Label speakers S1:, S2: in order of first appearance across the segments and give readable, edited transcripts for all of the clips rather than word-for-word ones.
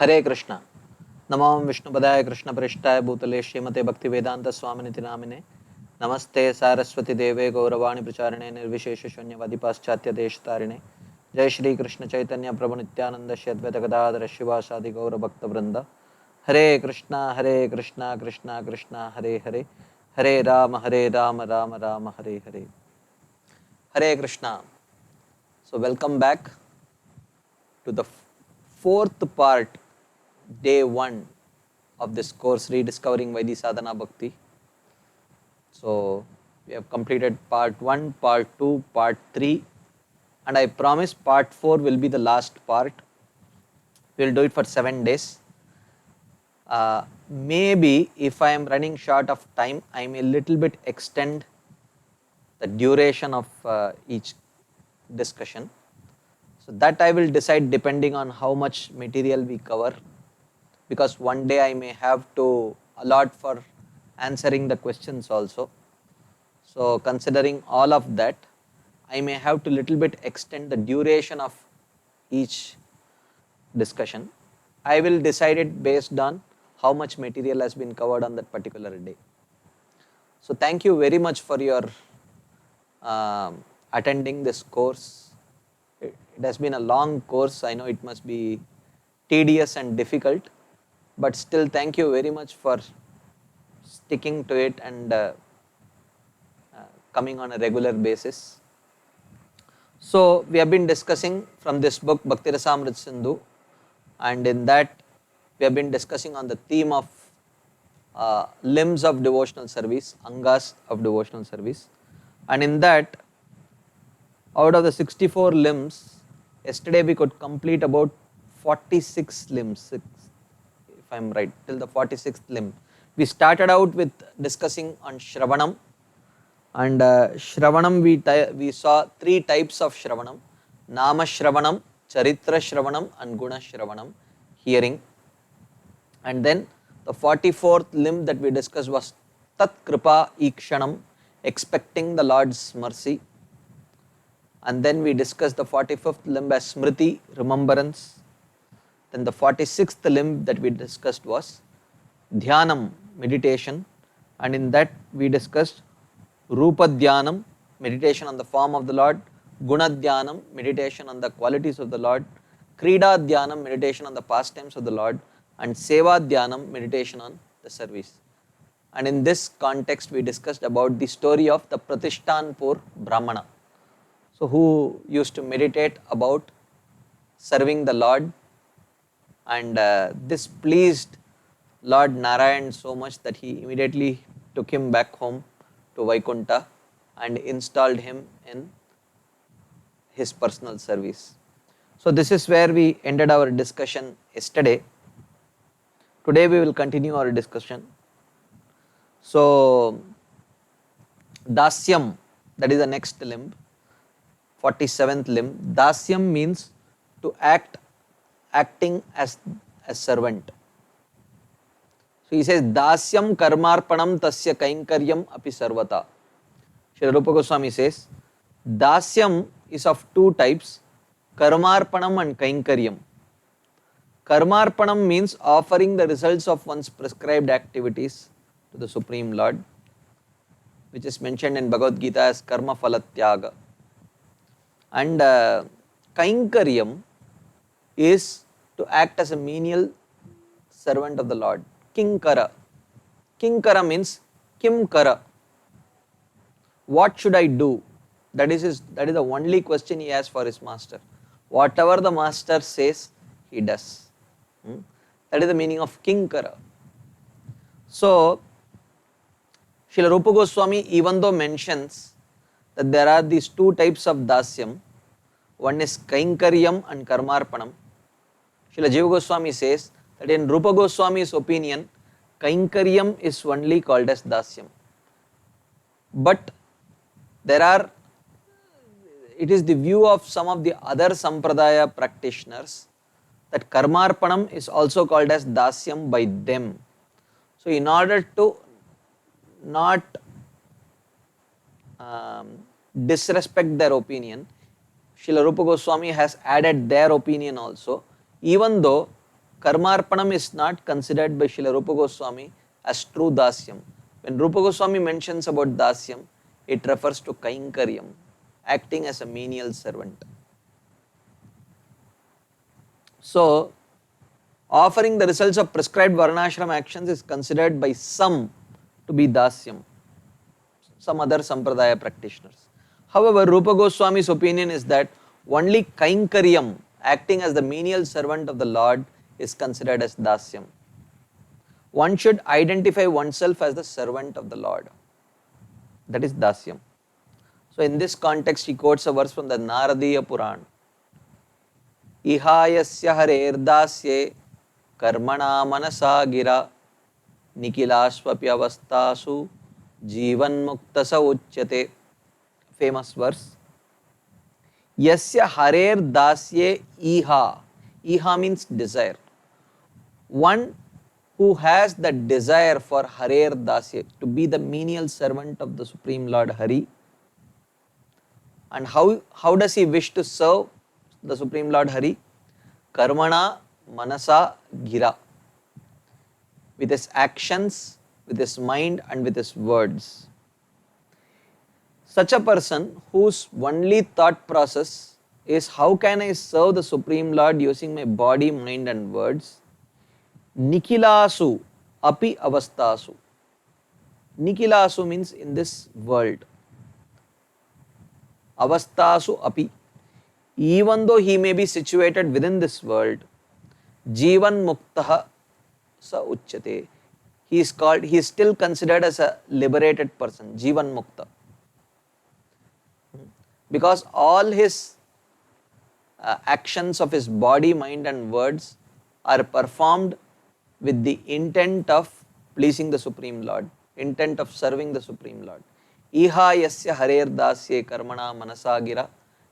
S1: हरे कृष्ण। नमो विष्णुपदाय कृष्णप्रेष्ठाय भूतले श्रीमते भक्तिवेदांत स्वामिनिति नामिने। नमस्ते सारस्वती देवे गौरवाणी प्रचारिणे निर्विशेष शून्यवादी पाश्चात्य देशतारिणे। जय श्री कृष्ण चैतन्य प्रभु नित्यानंद श्री अद्वैत गदाधर शिवासादि गौर भक्त वृंद। हरे कृष्णा कृष्णा कृष्णा हरे हरे, हरे राम राम राम हरे हरे। हरे Krishna. So welcome back to the fourth part, day 1 of this course, Rediscovering Vaidhi Sadhana Bhakti. So we have completed part 1, part 2, part 3, and I promise part 4 will be the last part. We will do it for 7 days. Maybe if I am running short of time, I may little bit extend the duration of each discussion. So that I will decide depending on how much material we cover, because one day I may have to allot for answering the questions also. So considering all of that, I may have to little bit extend the duration of each discussion. I will decide it based on how much material has been covered on that particular day. So thank you very much for your attending this course. It has been a long course. I know it must be tedious and difficult, but still thank you very much for sticking to it and coming on a regular basis. So we have been discussing from this book Bhakti Rasamrita Sindhu, and in that we have been discussing on the theme of limbs of devotional service, angas of devotional service, and in that, out of the 64 limbs, yesterday we could complete about 46 limbs, if I am right, till the 46th limb. We started out with discussing on Shravanam, and Shravanam we saw 3 types of Shravanam: Nama Shravanam, Charitra Shravanam, and Guna Shravanam, hearing. And then the 44th limb that we discussed was Tat Kripa Ikshanam, expecting the Lord's mercy. And then we discussed the 45th limb as Smriti, remembrance. Then the 46th limb that we discussed was Dhyanam, meditation, and in that we discussed Rupa Dhyanam, meditation on the form of the Lord; Guna Dhyanam, meditation on the qualities of the Lord; Krida Dhyanam, meditation on the pastimes of the Lord; and Seva Dhyanam, meditation on the service. And in this context we discussed about the story of the Pratishtanpur Brahmana, so who used to meditate about serving the Lord, and this pleased Lord Narayan so much that he immediately took him back home to Vaikunta and installed him in his personal service. So this is where we ended our discussion yesterday. Today we will continue our discussion. So Dasyam, that is the next limb, 47th limb. Dasyam means to acting as a servant. So he says, Dasyam karmarpanam tasya kainkaryam api sarvata. Srila Rupa Goswami says, Dasyam is of 2 types, karmarpanam and kainkaryam. Karmarpanam means offering the results of one's prescribed activities to the Supreme Lord, which is mentioned in Bhagavad Gita as karma phalatyaga. And kainkaryam is to act as a menial servant of the Lord. Kinkara. Kinkara means kimkara. What should I do? That is the only question he has for his master. Whatever the master says, he does. That is the meaning of kinkara. So, Srila Rupa Goswami even though mentions that there are these 2 types of dasyam, one is kainkaryam and karmarpanam, Srila Jiva Goswami says that in Rupa Goswami's opinion, kainkaryam is only called as dasyam. But it is the view of some of the other sampradaya practitioners that karmarpanam is also called as dasyam by them. So in order to not disrespect their opinion, Srila Rupa Goswami has added their opinion also, even though Karmarpanam is not considered by Srila Rupa Goswami as true dasyam. When Rupa Goswami mentions about dasyam, it refers to kainkaryam, acting as a menial servant. So, offering the results of prescribed varnashram actions is considered by some to be dasyam, some other sampradaya practitioners. However, Rupa Goswami's opinion is that only kainkaryam, acting as the menial servant of the Lord, is considered as dasyam. One should identify oneself as the servant of the Lord. That is dasyam. So in this context, he quotes a verse from the Naradiya Puran. Ihayasya harer dasye karmana manasa gira nikilashvapi avastasu jivan muktasa uchyate. Famous verse. Yasya harer dasye iha. Iha means desire. One who has the desire for harer dasya, to be the menial servant of the Supreme Lord Hari. And how does he wish to serve the Supreme Lord Hari? Karmana manasa gira. With his actions, with his mind and with his words. Such a person whose only thought process is how can I serve the Supreme Lord using my body, mind and words? Nikilasu api avastasu. Nikilasu means in this world. Avastasu api. Even though he may be situated within this world, Jivan Muktaha sa uchyate. He is still considered as a liberated person, Jivan Mukta. Because all his actions of his body, mind and words are performed with the intent of pleasing the Supreme Lord, intent of serving the Supreme Lord. Iha yasya harer dasye karmana manasa gira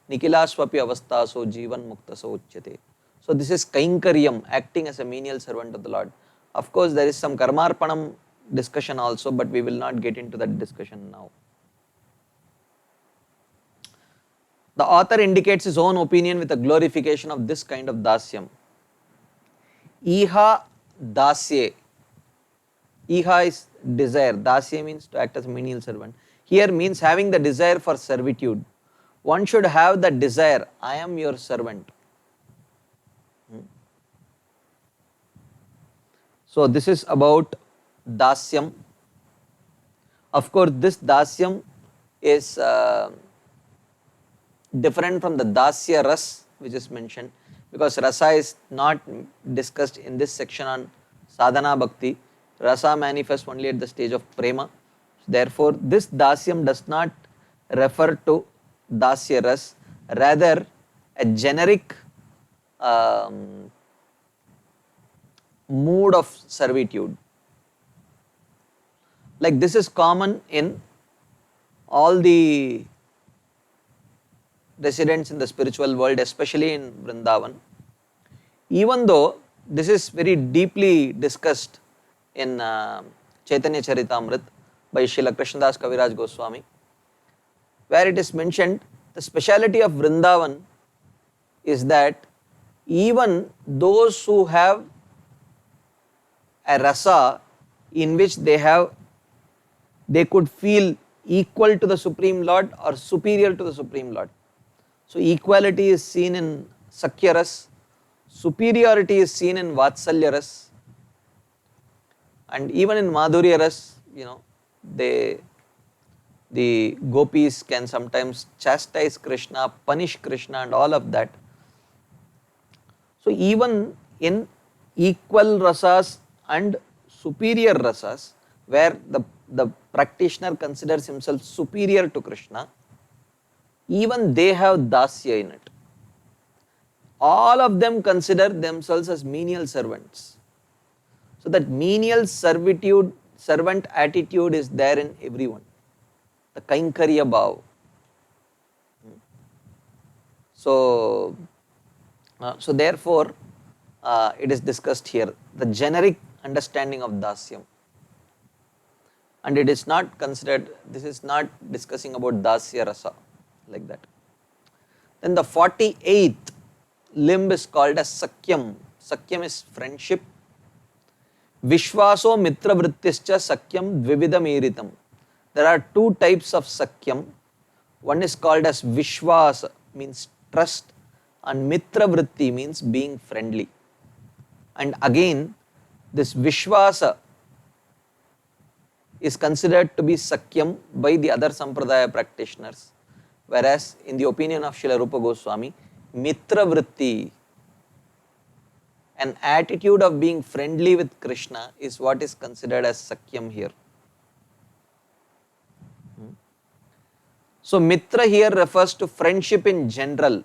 S1: nikilashvapi avastaso jivan muktaso uchyate. So this is kainkaryam, acting as a menial servant of the Lord. Of course, there is some karmarpanam discussion also, but we will not get into that discussion now. The author indicates his own opinion with a glorification of this kind of dasyam. Iha dasye. Iha is desire. Dasya means to act as a menial servant. Here means having the desire for servitude. One should have the desire, I am your servant. So this is about dasyam. Of course, this dasyam is different from the dasya ras which is mentioned, because rasa is not discussed in this section on sadhana bhakti. Rasa manifests only at the stage of prema. Therefore, this dasyam does not refer to dasya ras, rather a generic mood of servitude. Like this is common in all the residents in the spiritual world, especially in Vrindavan. Even though this is very deeply discussed in Chaitanya Charitamrita by Srila Krishnadas Kaviraj Goswami, where it is mentioned the speciality of Vrindavan is that even those who have a rasa in which they could feel equal to the Supreme Lord or superior to the Supreme Lord. So equality is seen in Sakhya ras, superiority is seen in Vatsalya ras, and even in Madhurya ras, the gopis can sometimes chastise Krishna, punish Krishna and all of that. So even in equal rasas and superior rasas, where the practitioner considers himself superior to Krishna, even they have dasya in it. All of them consider themselves as menial servants. So that menial servitude, servant attitude is there in everyone. The kainkarya bhav. So therefore, it is discussed here, the generic understanding of dasyam. And it is not considered, this is not discussing about dasya rasa, like that. Then the 48th limb is called as Sakyam. Sakyam is friendship. Vishwaso mitra vrittischa sakyam dvividam eritam. There are two types of sakyam. One is called as Vishwas, means trust, and Mitra Vritti means being friendly. And again, this Vishwasa is considered to be Sakyam by the other Sampradaya practitioners, whereas in the opinion of Srila Rupa Goswami, Mitra Vritti, an attitude of being friendly with Krishna, is what is considered as Sakyam here. So Mitra here refers to friendship in general,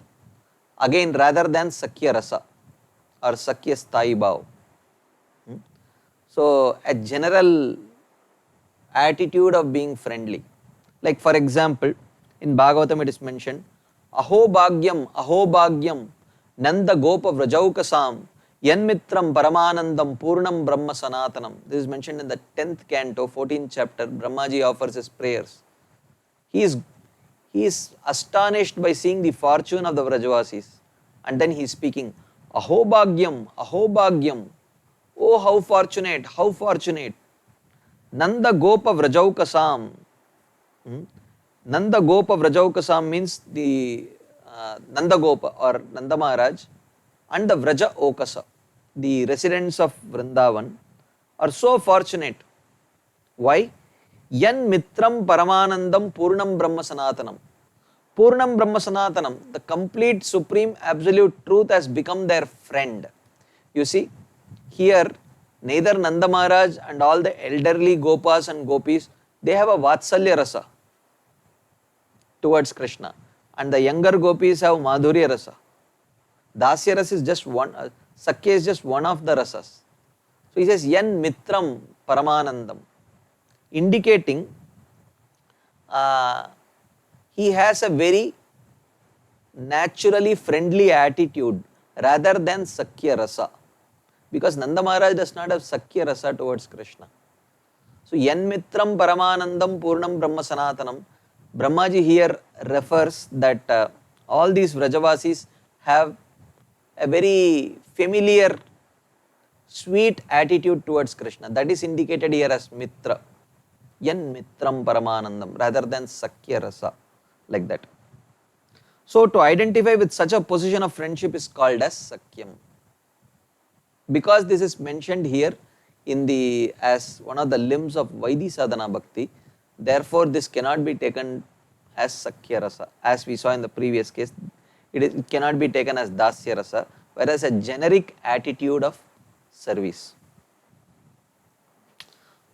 S1: again rather than Sakya Rasa or Sakya Sthai Bhav. So a general attitude of being friendly. Like for example, in Bhagavatam it is mentioned, Aho Bhagyam, Nanda Gopa Vrajaukasam, Yanmitram Paramanandam Purnam Brahma Sanatanam. This is mentioned in the 10th canto, 14th chapter. Brahmaji offers his prayers. He is astonished by seeing the fortune of the Vrajavasis, and then he is speaking, Aho Bhagyam, oh how fortunate, Nanda Gopa Vrajaukasam. Nanda Gopa Vrajaukasam means the Nanda Gopa or Nanda Maharaj and the Vraja Okasa, the residents of Vrindavan, are so fortunate. Why? Yan Mitram Paramanandam Purnam Brahma Sanatanam. Purnam Brahma Sanatanam, the complete supreme absolute truth has become their friend. You see, here neither Nanda Maharaj and all the elderly Gopas and Gopis, they have a Vatsalya Rasa towards Krishna, and the younger Gopis have Madhurya Rasa. Dasya Rasa is just one, Sakya is just one of the rasas. So he says, Yan Mitram Paramanandam, indicating he has a very naturally friendly attitude rather than Sakya Rasa. Because Nanda Maharaj does not have Sakya Rasa towards Krishna. So, Yan Mitram Paramanandam Purnam Brahma Sanatanam, Brahmaji here refers that all these Vrajavasis have a very familiar, sweet attitude towards Krishna. That is indicated here as Mitra. Yan Mitram Paramanandam rather than Sakya Rasa, like that. So, to identify with such a position of friendship is called as Sakyam. Because this is mentioned here in the as one of the limbs of Vaidhi Sadhana Bhakti, therefore this cannot be taken as Sakya Rasa. As we saw in the previous case, it cannot be taken as Dasya Rasa, whereas a generic attitude of service.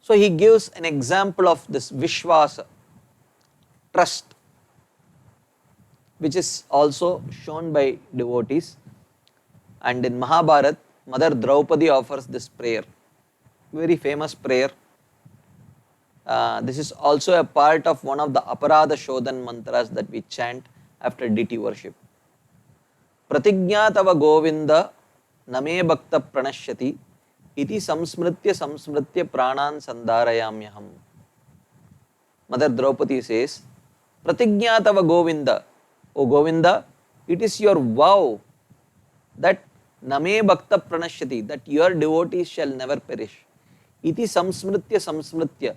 S1: So he gives an example of this Vishwasa, trust, which is also shown by devotees. And in Mahabharata, Mother Draupadi offers this prayer, very famous prayer. This is also a part of one of the Aparada Shodhan mantras that we chant after deity worship. Pratignya tava Govinda name bhakta pranashyati iti samsmritya pranan sandharayamyaham. Mother Draupadi says, Pratignya tava Govinda, O Govinda, it is your vow that Name Bhakta Pranashyati, that your devotees shall never perish. Iti samsmritya.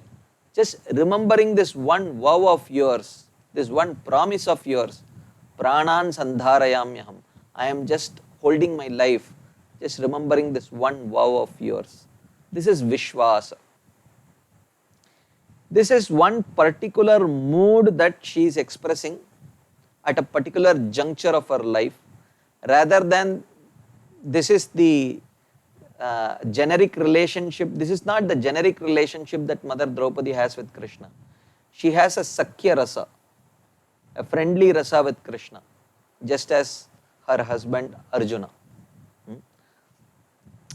S1: Just remembering this one vow of yours, this one promise of yours, pranan sandharayamyaham. I am just holding my life, just remembering this one vow of yours. This is Vishwasa. This is one particular mood that she is expressing at a particular juncture of her life, rather than this is the generic relationship. This is not the generic relationship that Mother Draupadi has with Krishna. She has a Sakya Rasa, a friendly Rasa with Krishna, just as her husband Arjuna.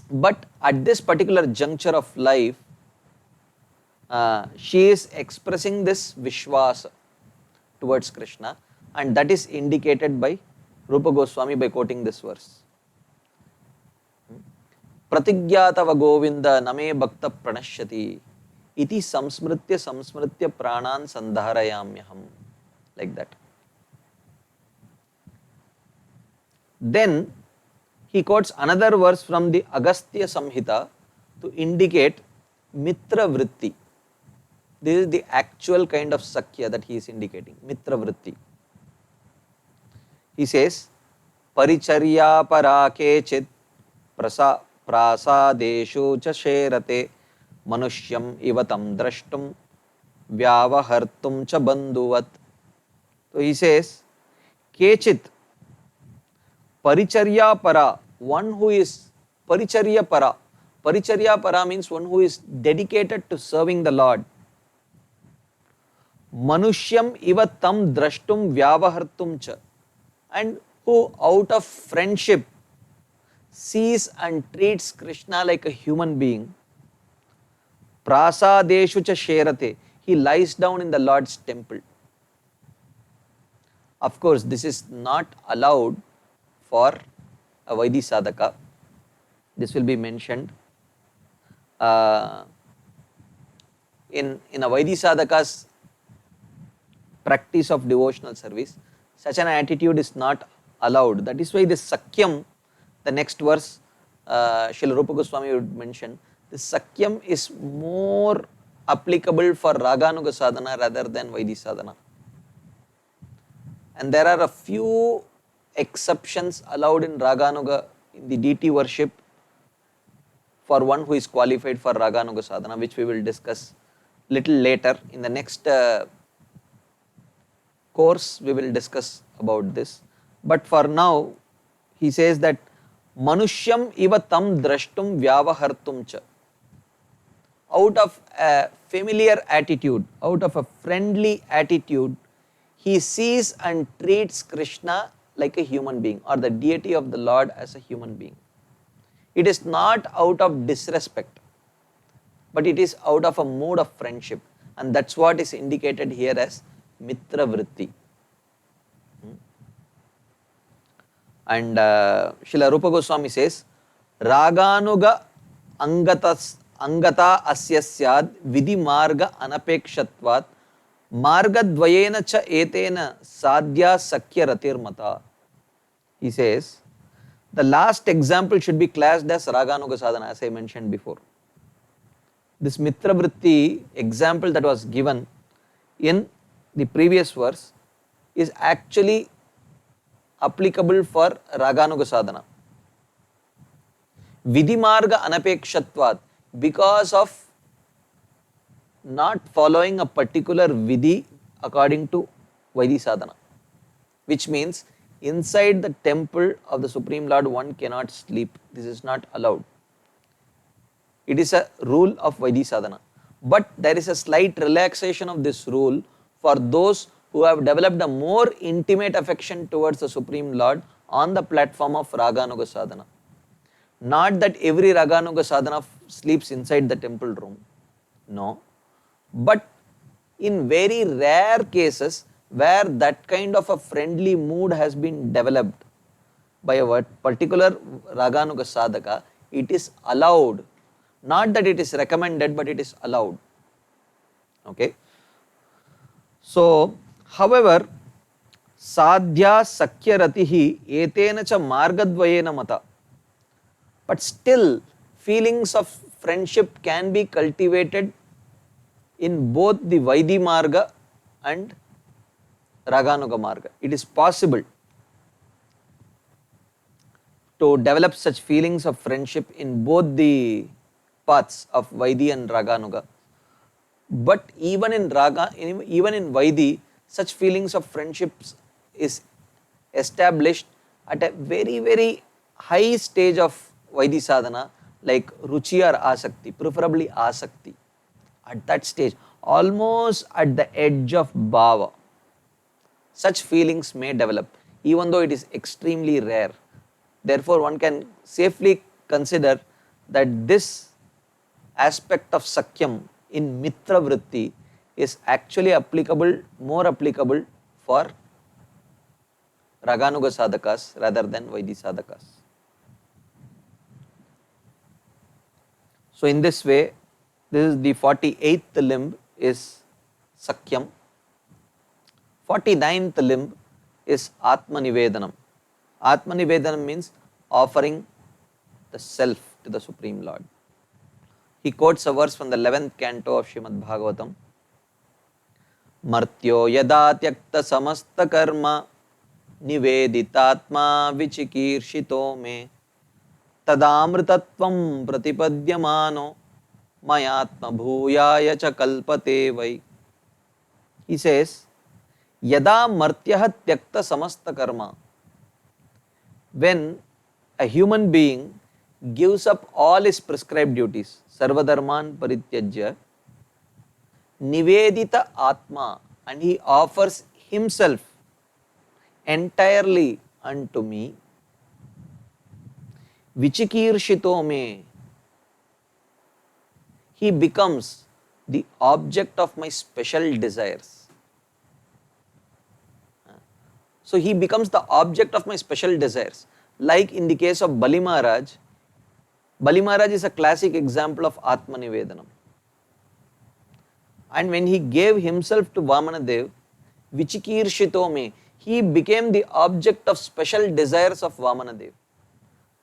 S1: But at this particular juncture of life, she is expressing this Vishwasa towards Krishna, and that is indicated by Rupa Goswami by quoting this verse. Pratigya tava Govinda name bhakta pranashyati iti samsmritya pranan sandharayamyaham. Like that. Then he quotes another verse from the Agastya Samhita to indicate Mitra Vritti. This is the actual kind of Sakya that he is indicating, Mitra Vritti. He says, Paricharya parakechit prasadeshu cha sherate manushyam ivatam drashtum vyavahartum cha bandhuvat. So he says, Kechit Paricharya para, one who is Paricharya para. Paricharya para means one who is dedicated to serving the Lord. Manushyam iva tam drashtum vyavahartum cha, and who out of friendship sees and treats Krishna like a human being. Prasadeshu cha sherate, he lies down in the Lord's temple. Of course, this is not allowed for a Vaidhi sadhaka. This will be mentioned. In a Vaidhi sadhaka's practice of devotional service, such an attitude is not allowed. That is why this Sakyam, the next verse, Srila Rupa Goswami would mention, this Sakyam is more applicable for Raganuga sadhana rather than Vaidhi sadhana. And there are a few exceptions allowed in Raganuga, in the deity worship, for one who is qualified for Raganuga sadhana, which we will discuss little later. In the next course, we will discuss about this. But for now, he says that Manushyam iva tam drashtum vyavahartum cha. Out of a familiar attitude, out of a friendly attitude, he sees and treats Krishna like a human being, or the deity of the Lord as a human being. It is not out of disrespect, but it is out of a mood of friendship, and that's what is indicated here as Mitra Vritti. And Srila Rupa Goswami says, Raganuga angata asya syad vidhi marga anapekshatvat marga dvayena cha etena sadhya sakya ratir mata. He says, the last example should be classed as Raganuga sadhana, as I mentioned before. This Mitra Vritti example that was given in the previous verse is actually applicable for Raganuga sadhana. Vidhi marga anapekshatvat, because of not following a particular vidhi according to Vaidhi sadhana, which means inside the temple of the Supreme Lord one cannot sleep. This is not allowed. It is a rule of Vaidhi sadhana. But there is a slight relaxation of this rule for those who have developed a more intimate affection towards the Supreme Lord on the platform of Raganuga sadhana. Not that every Raganuga sadhana sleeps inside the temple room. No. But in very rare cases where that kind of a friendly mood has been developed by a particular Raganuga sadhaka, it is allowed. Not that it is recommended, but it is allowed. Okay. So, however, sadhya sakya ratihi etena cha margadvayena mata. But still, feelings of friendship can be cultivated in both the Vaidhi marga and Raganuga marga. It is possible to develop such feelings of friendship in both the paths of Vaidhi and Raganuga. But even in Vaidhi, such feelings of friendships is established at a very, very high stage of Vaidhi sadhana, like Ruchi or Asakti, preferably Asakti. At that stage, almost at the edge of Bhava, such feelings may develop, even though it is extremely rare. Therefore, one can safely consider that this aspect of Sakyam in Mitra Vritti is actually more applicable for Raganuga sadhakas rather than Vaidhi sadhakas. So in this way, this is the 48th limb is Sakyam. 49th limb is Atma Nivedanam. Atma Nivedanam means offering the self to the Supreme Lord. He quotes a verse from the 11th canto of Srimad Bhagavatam. Martyo yada tyakta samasta karma निवेदितात्मा विचिकीर्षितो मे तदामृतत्वं प्रतिपद्यमानो मयात्म भूयाय च कल्पते वै. He says, यदा मर्त्यः त्यक्त समस्त Karma, when a human being gives up all his prescribed duties, sarvadharman parityajya, nivedita atma, and he offers himself entirely unto me, vichikirshito me, he becomes the object of my special desires. So he becomes the object of my special desires. Like in the case of Bali Maharaj, Bali Maharaj is a classic example of Atma Nivedanam. And when he gave himself to Vamanadev, vichikirshito me, he became the object of special desires of Vamanadev.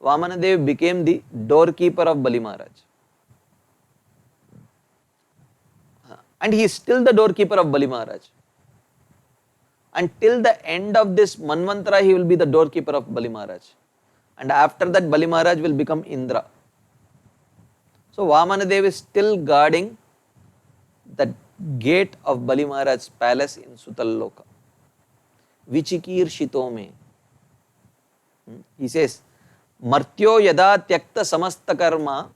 S1: Vamanadev became the doorkeeper of Bali Maharaj. And he is still the doorkeeper of Bali Maharaj. Until the end of this Manvantara, he will be the doorkeeper of Bali Maharaj. And after that, Bali Maharaj will become Indra. So Vamanadev is still guarding the gate of Bali Maharaj's palace in Sutaloka. Vichikirshito me. He says, Martyo yada tyakta samasta karma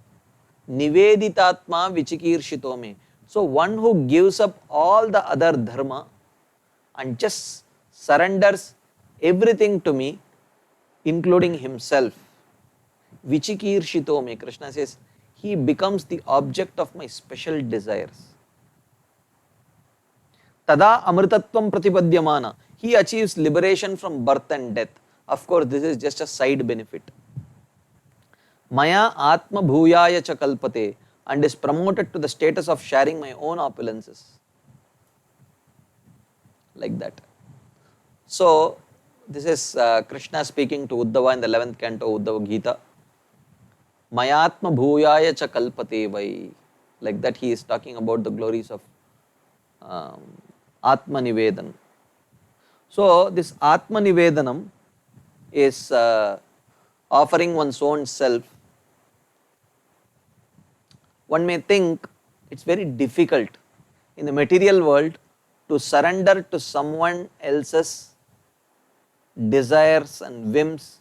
S1: niveditatma vichikirshito me. So one who gives up all the other dharma and just surrenders everything to me, including himself, vichikirshito me, Krishna says, he becomes the object of my special desires. Tada amritatvam pratipadyamana, he achieves liberation from birth and death. Of course, this is just a side benefit. Maya atma bhuyaya cha kalpate, and is promoted to the status of sharing my own opulences. Like that. So, this is Krishna speaking to Uddhava in the 11th canto, Uddhava Gita. Mayatma bhuyaya cha kalpate vai. Like that, he is talking about the glories of Atma Nivedan. So, this Atma Nivedanam is offering one's own self. One may think it's very difficult in the material world to surrender to someone else's desires and whims.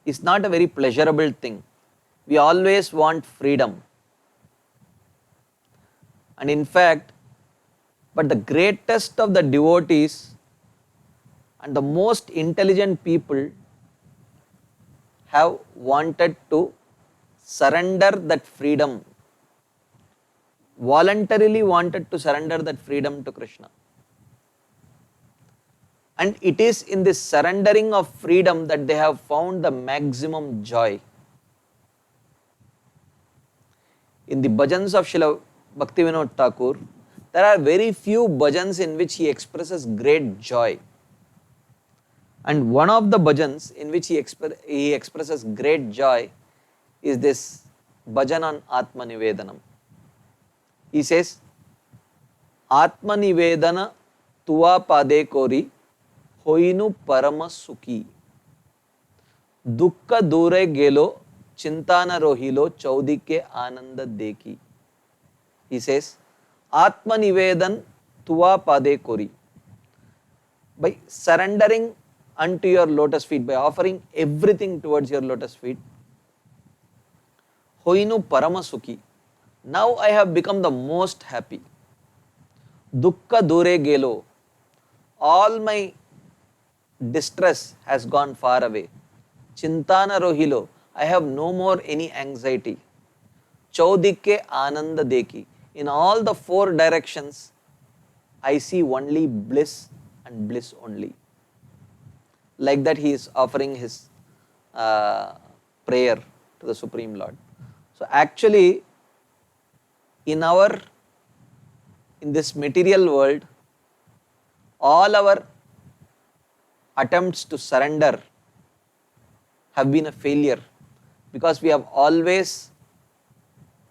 S1: Is not a very pleasurable thing. We always want freedom. And in fact, but the greatest of the devotees and the most intelligent people have wanted to surrender that freedom, voluntarily wanted to surrender that freedom to Krishna. And it is in this surrendering of freedom that they have found the maximum joy. In the bhajans of Srila Bhaktivinoda Thakur, there are very few bhajans in which he expresses great joy. And one of the bhajans in which he expresses great joy is this bhajan on Atma Nivedanam. He says, Atma Nivedana tuva pade kori hoinu parama sukhi. Dukkha dure gelo chintana rohilo chaudike ananda deki. He says, Atma Nivedan tuva pade kori. By surrendering unto your lotus feet, by offering everything towards your lotus feet, hoinu parama sukhi. Now I have become the most happy. Dukkha dure gelo. All my distress has gone far away. Chintana rohilo. I have no more any anxiety. Chaudike ananda deki. In all the four directions, I see only bliss and bliss only. Like that, he is offering his prayer to the Supreme Lord. So actually, in this material world, all our attempts to surrender have been a failure, because we have always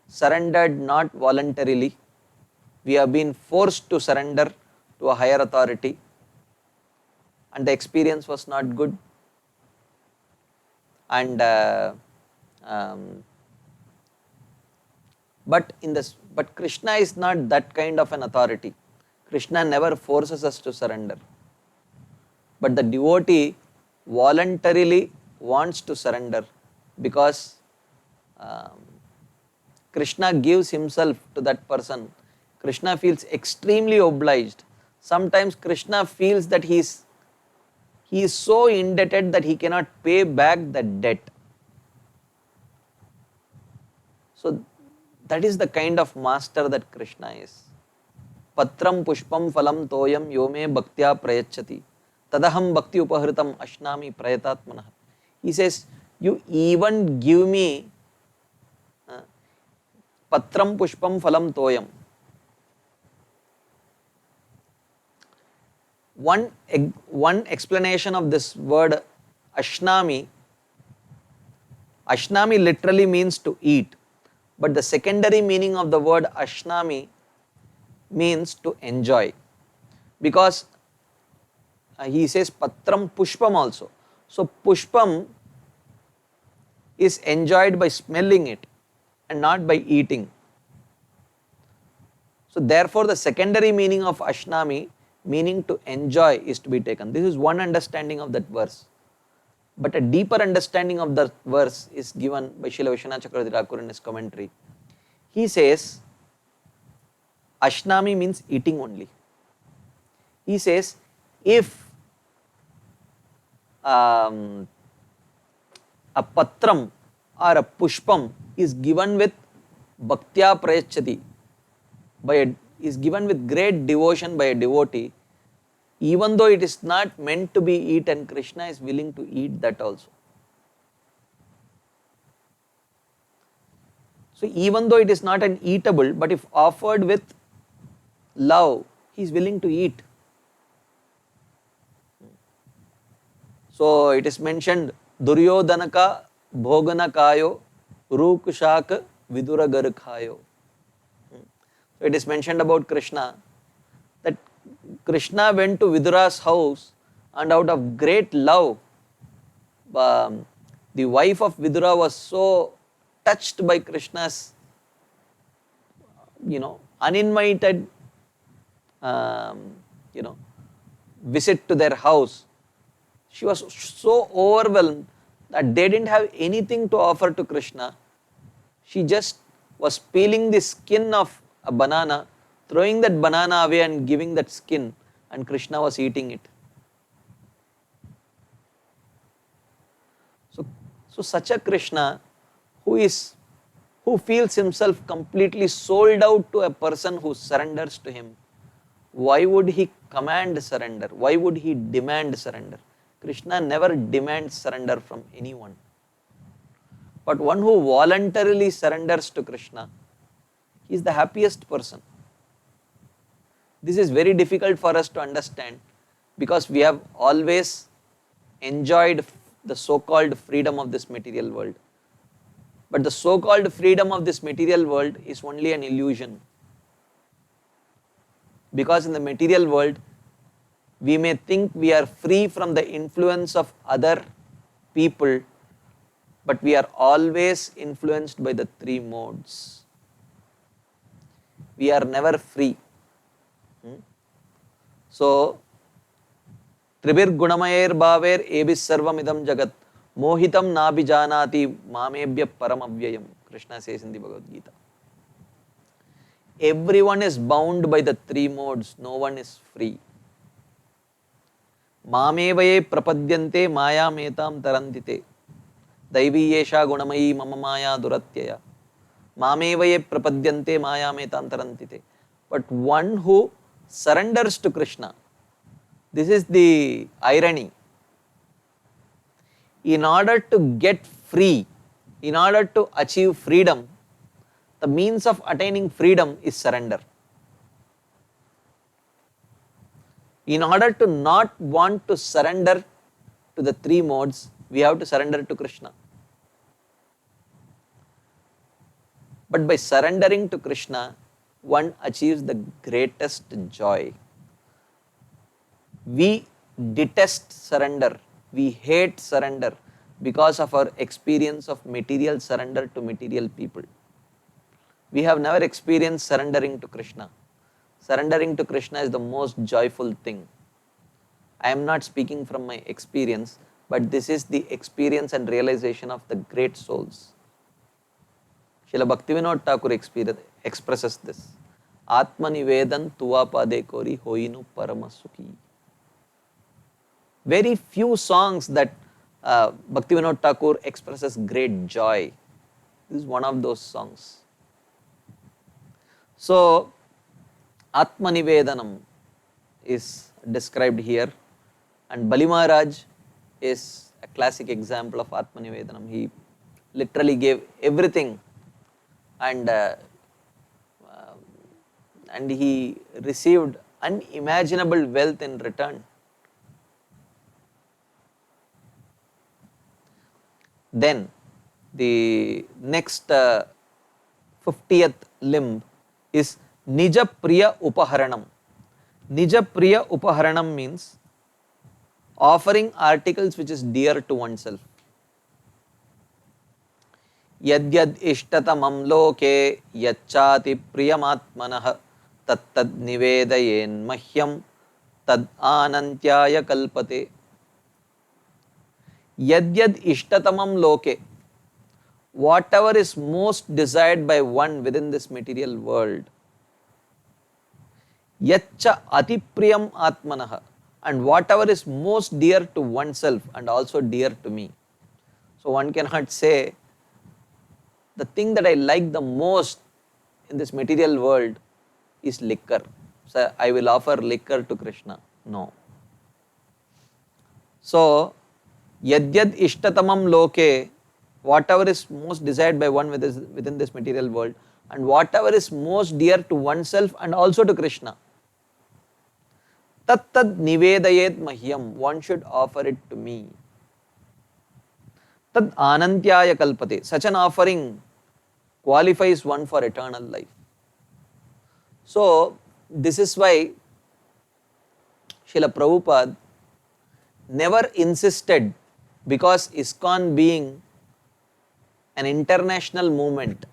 S1: surrendered not voluntarily. We have been forced to surrender to a higher authority, and the experience was not good. And but Krishna is not that kind of an authority. Krishna never forces us to surrender, but the devotee voluntarily wants to surrender, because Krishna gives himself to that person. Krishna feels extremely obliged. Sometimes Krishna feels that he is so indebted that he cannot pay back the debt. So that is the kind of master that Krishna is. Patram pushpam phalam toyam yome bhaktya prayachati tadaham bhakti upahritam ashnami prayatatmanah. He says, you even give me patram pushpam phalam toyam. One explanation of this word ashnami literally means to eat, but the secondary meaning of the word ashnami means to enjoy, because he says patram pushpam also. So pushpam is enjoyed by smelling it and not by eating. So therefore the secondary meaning of ashnami, meaning to enjoy, is to be taken. This is one understanding of that verse. But a deeper understanding of the verse is given by Srila Vishwanath Chakravarti Thakur in his commentary. He says, ashnami means eating only. He says, if a patram or a pushpam is given with bhaktya prayachati, is given with great devotion by a devotee, even though it is not meant to be eaten, Krishna is willing to eat that also. So even though it is not an eatable, but if offered with love, he is willing to eat. So it is mentioned, Duryodhanaka bhoganakayo rukushak vidura garkhayo. So it is mentioned about Krishna that Krishna went to Vidura's house, and out of great love, the wife of Vidura was so touched by Krishna's, uninvited, visit to their house. She was so overwhelmed that they didn't have anything to offer to Krishna. She just was peeling the skin of a banana, throwing that banana away and giving that skin, and Krishna was eating it. So such a Krishna who feels himself completely sold out to a person who surrenders to him, why would he command surrender? Why would he demand surrender? Krishna never demands surrender from anyone. But one who voluntarily surrenders to Krishna, he is the happiest person. This is very difficult for us to understand, because we have always enjoyed the so-called freedom of this material world. But the so-called freedom of this material world is only an illusion. Because in the material world, we may think we are free from the influence of other people, but we are always influenced by the three modes. We are never free. So, Tribir Gunamayer Bhaver Ebis Sarvam Idam Jagat Mohitam Nabhijanati Mamebhya Paramavyayam, Krishna says in the Bhagavad Gita. Everyone is bound by the three modes, no one is free. Mamevaye prapadyante maya metam tarantite Daivi yesha gunamayi mama maya duratyaya Mamevaye prapadyante maya metam tarantite. But one who surrenders to Krishna, this is the irony. In order to get free, in order to achieve freedom, the means of attaining freedom is surrender. In order to not want to surrender to the three modes, We have to surrender to Krishna. But by surrendering to Krishna, one achieves the greatest joy. We detest surrender, we hate surrender because of our experience of material surrender to material people. We have never experienced surrendering to Krishna. Surrendering to Krishna is the most joyful thing. I am not speaking from my experience, but this is the experience and realization of the great souls. Srila Bhaktivinoda Thakur expresses this. Atma nivedan tuva pade kori hoinu parama sukhi. Very few songs that Bhaktivinoda Thakur expresses great joy. This is one of those songs. So, Atma Nivedanam is described here, and Bali Maharaj is a classic example of Atma Nivedanam. He literally gave everything, and he received unimaginable wealth in return. Then the next 50th limb is Nija Priya Upaharanam. Nija Priya Upaharanam means offering articles which is dear to oneself. Yadyad ishtatamam loke yachati priyamatmanah tattad nivedayen mahyam tad anantyaya kalpate. Yadyad ishtatamam loke, whatever is most desired by one within this material world, yaccha atipriyam atmanah, and whatever is most dear to oneself and also dear to me. So one cannot say the thing that I like the most in this material world is liquor. So I will offer liquor to Krishna. No. So yadyad ishtatamam loke, whatever is most desired by one within this material world, and whatever is most dear to oneself and also to Krishna, tat tad nivedayet mahyam, one should offer it to me. Tad anantyaya kalpate, such an offering qualifies one for eternal life. So this is why Srila Prabhupada never insisted, because ISKCON being an international movement,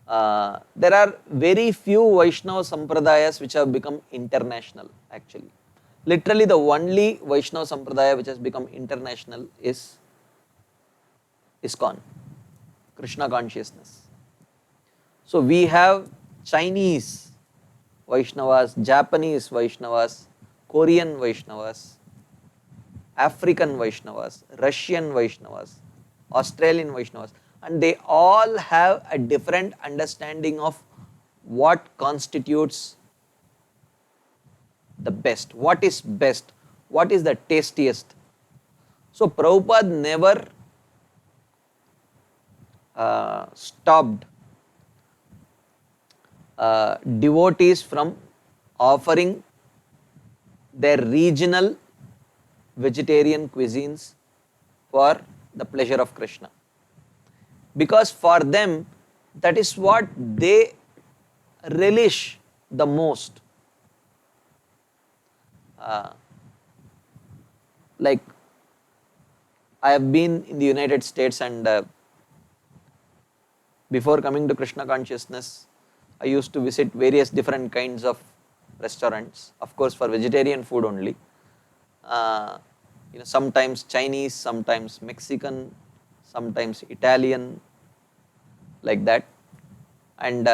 S1: there are very few Vaishnava Sampradayas which have become international actually. Literally the only Vaishnava Sampradaya which has become international is ISKCON, Krishna consciousness. So we have Chinese Vaishnavas, Japanese Vaishnavas, Korean Vaishnavas, African Vaishnavas, Russian Vaishnavas, Australian Vaishnavas, and they all have a different understanding of what constitutes the best, what is best, what is the tastiest. So Prabhupada never stopped devotees from offering their regional vegetarian cuisines for the pleasure of Krishna. Because for them, that is what they relish the most. Like I have been in the United States, and before coming to Krishna consciousness, I used to visit various different kinds of restaurants, of course for vegetarian food only. Sometimes Chinese, sometimes Mexican, sometimes Italian, like that. And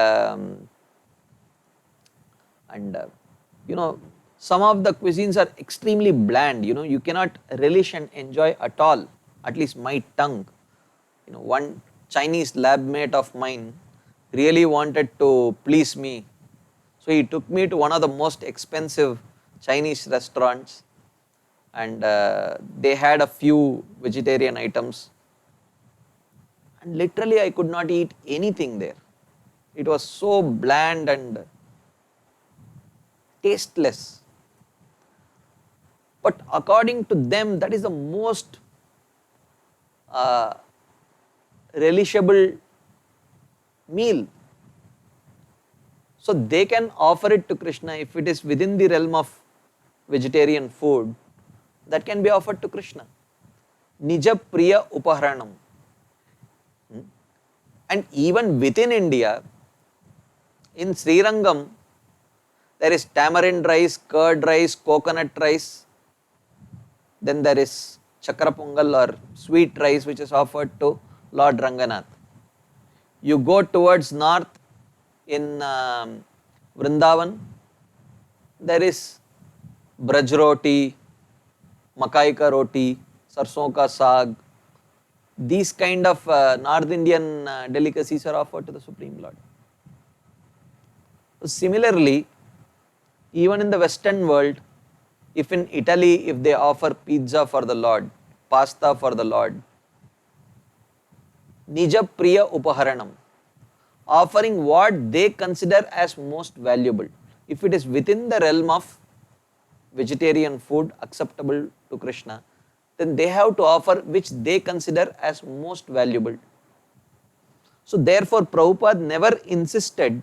S1: some of the cuisines are extremely bland. You cannot relish and enjoy at all. At least my tongue. One Chinese lab mate of mine really wanted to please me, so he took me to one of the most expensive Chinese restaurants, and they had a few vegetarian items, and literally I could not eat anything there. It was so bland and tasteless. but according to them, that is the most relishable meal. So they can offer it to Krishna if it is within the realm of vegetarian food, that can be offered to Krishna. Nija Priya Upaharanam. And even within India, in Srirangam, there is tamarind rice, curd rice, coconut rice, then there is chakra pongal or sweet rice which is offered to Lord Ranganath. You go towards north in Vrindavan, there is braj roti, makai ka roti, sarson ka saag. These kind of North Indian delicacies are offered to the Supreme Lord. Similarly, even in the Western world, if in Italy, if they offer pizza for the Lord, pasta for the Lord, Nija Priya Upaharanam, offering what they consider as most valuable. If it is within the realm of vegetarian food acceptable to Krishna, then they have to offer which they consider as most valuable. So therefore, Prabhupada never insisted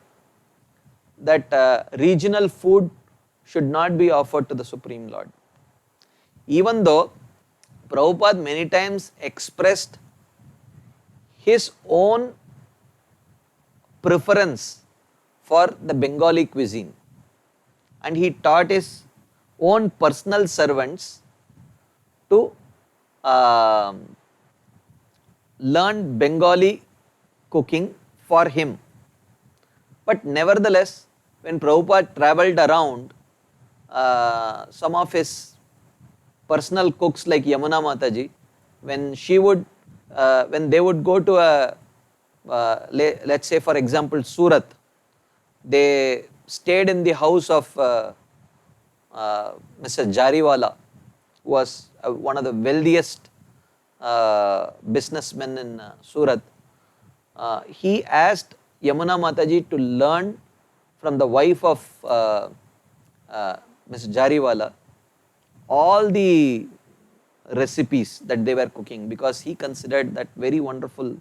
S1: that regional food should not be offered to the Supreme Lord. Even though Prabhupada many times expressed his own preference for the Bengali cuisine, and he taught his own personal servants to learn Bengali cooking for him. But nevertheless, when Prabhupada travelled around, some of his personal cooks like Yamuna Mataji, when they would go to let's say for example Surat, they stayed in the house of Mr. Jariwala, who was one of the wealthiest businessmen in Surat. He asked Yamuna Mataji to learn from the wife of Mr. Jariwala all the recipes that they were cooking, because he considered that very wonderful.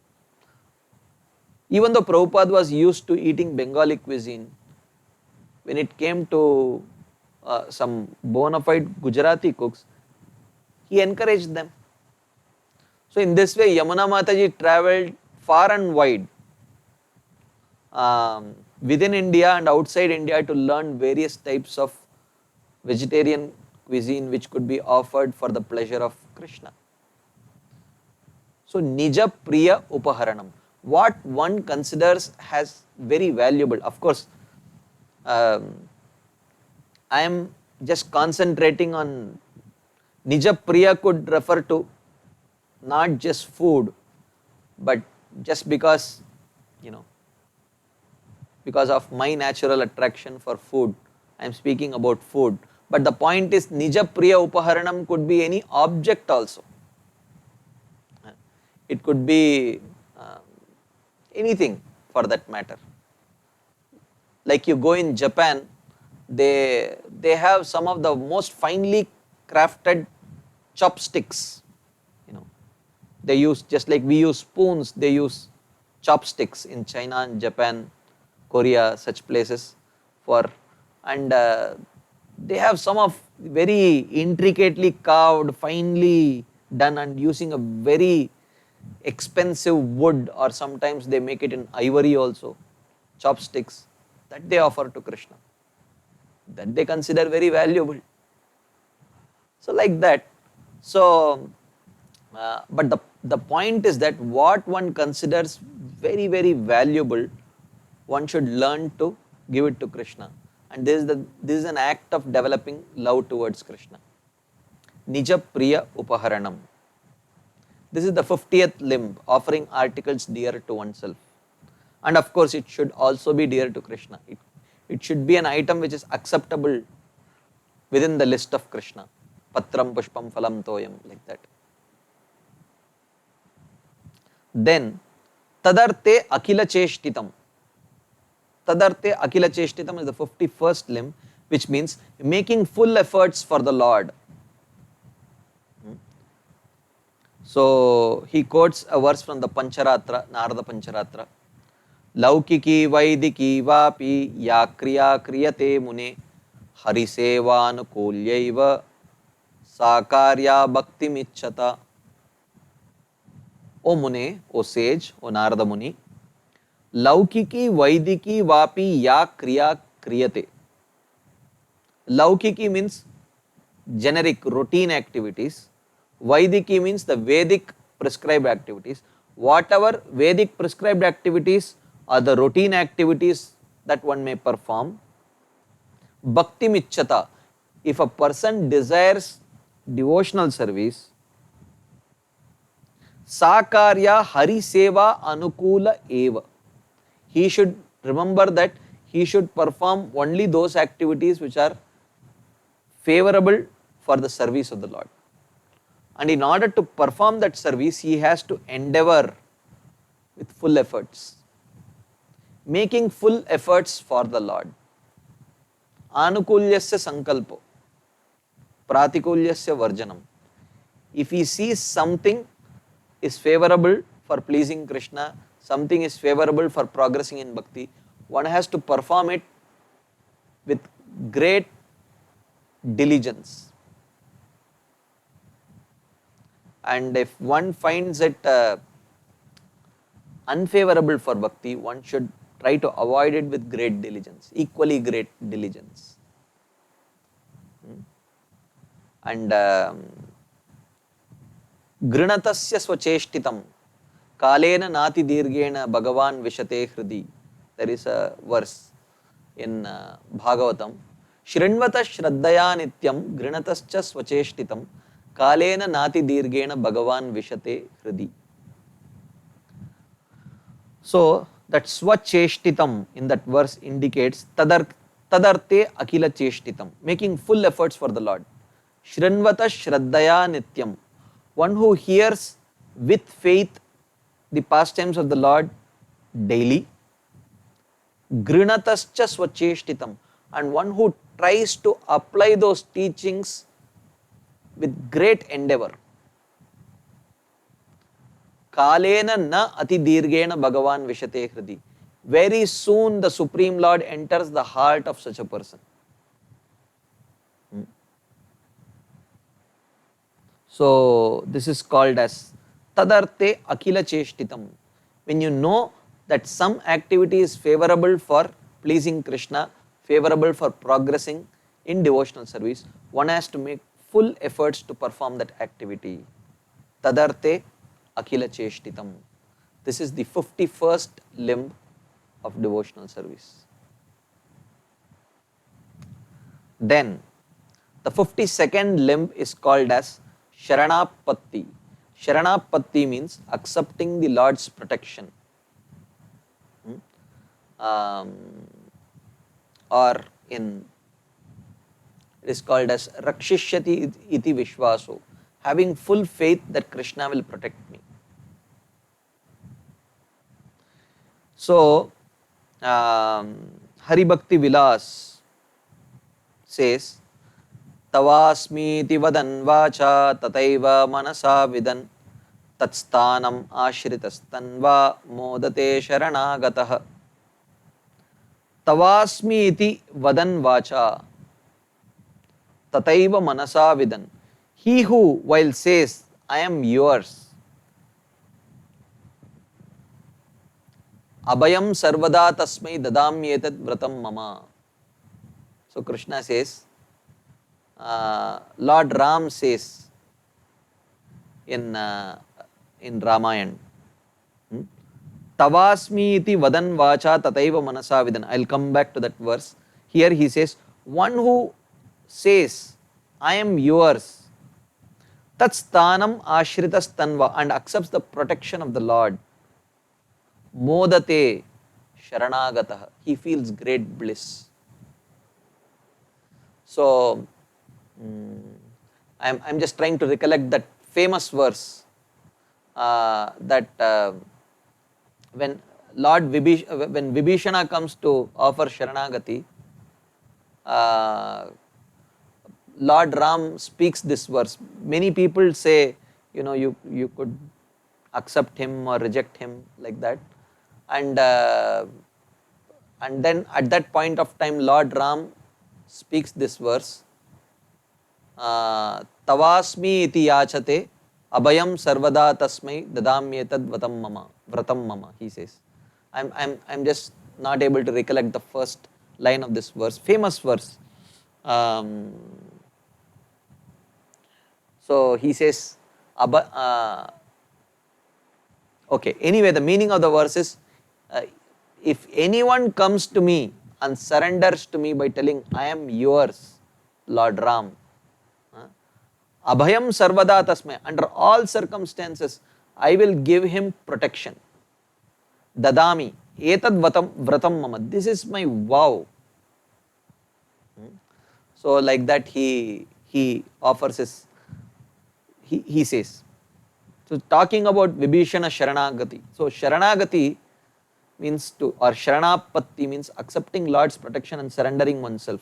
S1: Even though Prabhupada was used to eating Bengali cuisine, when it came to some bona fide Gujarati cooks, he encouraged them. So in this way, Yamuna Mataji travelled far and wide within India and outside India to learn various types of vegetarian cuisine which could be offered for the pleasure of Krishna. So Nija Priya Upaharanam, what one considers as very valuable. Of course, I am just concentrating on Nija Priya could refer to not just food, but just because, because of my natural attraction for food, I am speaking about food. But the point is, Nija Priya Upaharanam could be any object also. It could be anything for that matter. Like you go in Japan, they have some of the most finely crafted chopsticks. They use, just like we use spoons, they use chopsticks in China and Japan, Korea, such places and they have some of very intricately carved, finely done and using a very expensive wood, or sometimes they make it in ivory also, chopsticks that they offer to Krishna, that they consider very valuable. So like that. So, but the point is that what one considers very, very valuable, one should learn to give it to Krishna. And this is an act of developing love towards Krishna. Nija Priya Upaharanam. This is the 50th limb, offering articles dear to oneself. And of course, it should also be dear to Krishna. It should be an item which is acceptable within the list of Krishna. Patram Pushpam Phalam Toyam, like that. Then, Tadarte Akila Cheshtitam. Tadarte Akila Cheshtitam is the 51st limb, which means making full efforts for the Lord. So he quotes a verse from the Pancharatra, Narada Pancharatra. Laukiki vaidiki vapi ya kriya kriyate mune harisevanukulyaiva sakarya bhakti michata. O Mune, O sage, O Narada Muni, Laukiki Vaidiki Vapi Ya Kriya Kriyate. Laukiki means generic routine activities. Vaidiki means the Vedic prescribed activities. Whatever Vedic prescribed activities are the routine activities that one may perform. Bhakti Michata. If a person desires devotional service, Sakarya Hari Seva Anukula Eva. He should remember that he should perform only those activities which are favorable for the service of the Lord. And in order to perform that service, he has to endeavor with full efforts, making full efforts for the Lord. Anukulyasya sankalpo, pratikulyasya varjanam. If he sees something is favorable for pleasing Krishna, something is favorable for progressing in bhakti, one has to perform it with great diligence. And if one finds it unfavorable for bhakti, one should try to avoid it with great diligence, equally great diligence. And Grinatasya swacheshtitam kalena nati dirgena bhagavan vishate hridi. There is a verse in Bhagavatam. Shrinvata shraddaya nityam grinatascha swacheshtitam kalena nati dirgena bhagavan vishate hridi. So that swacheshtitam in that verse indicates tadarte akila cheshtitam, making full efforts for the Lord. Shrinvata shraddaya nityam, one who hears with faith the pastimes of the Lord daily. Grinatascha swacheshtitam, and one who tries to apply those teachings with great endeavor. Kalena na ati dirgena bhagavan vishate hridi. Very soon the Supreme Lord enters the heart of such a person. So this is called as tadarte akila cheshtitam. When you know that some activity is favorable for pleasing Krishna, favorable for progressing in devotional service, one has to make full efforts to perform that activity. Tadarte akila cheshtitam. This is the 51st limb of devotional service. Then the 52nd limb is called as Sharanapatti. Sharanapatti means accepting the Lord's protection. Or in it is called as Rakshishyati iti Vishwaso, having full faith that Krishna will protect me. So Hari Bhakti Vilas says, Tavasmiti vadan vacha tataiva manasa vidan tatsthanam ashritastanva modate sharanagataha. Tavasmi iti vadan vacha tataiva manasa vidan. He who while says, I am yours, abhayam sarvada tasmai dadamyetat vratam mama. So Krishna says, Lord Ram says in Ramayana, Tavasmi iti vadan vacha tataiva manasa vidan. I'll come back to that verse. Here he says, one who says, I am yours, tat sthanam ashritas tanva, and accepts the protection of the Lord, modate sharanagataha, he feels great bliss. So I'm just trying to recollect that famous verse that when Vibhishana comes to offer Sharanagati, Lord Ram speaks this verse. Many people say you could accept him or reject him like that. And then at that point of time Lord Ram speaks this verse, Tavasmi iti yachate abhayam sarvada tasmai dadamyetad vratam mama, he says. I'm just not able to recollect the first line of this verse, famous verse. So he says, okay, anyway, the meaning of the verse is, if anyone comes to me and surrenders to me by telling, I am yours, Lord Ram, abhayam sarvada tasmai, under all circumstances, I will give him protection. Dadami, etad vratam mama, this is my vow. So like that he offers his, he says. So talking about Vibhishana Sharanagati. So Sharanagati means to, or Sharanapatti means accepting Lord's protection and surrendering oneself.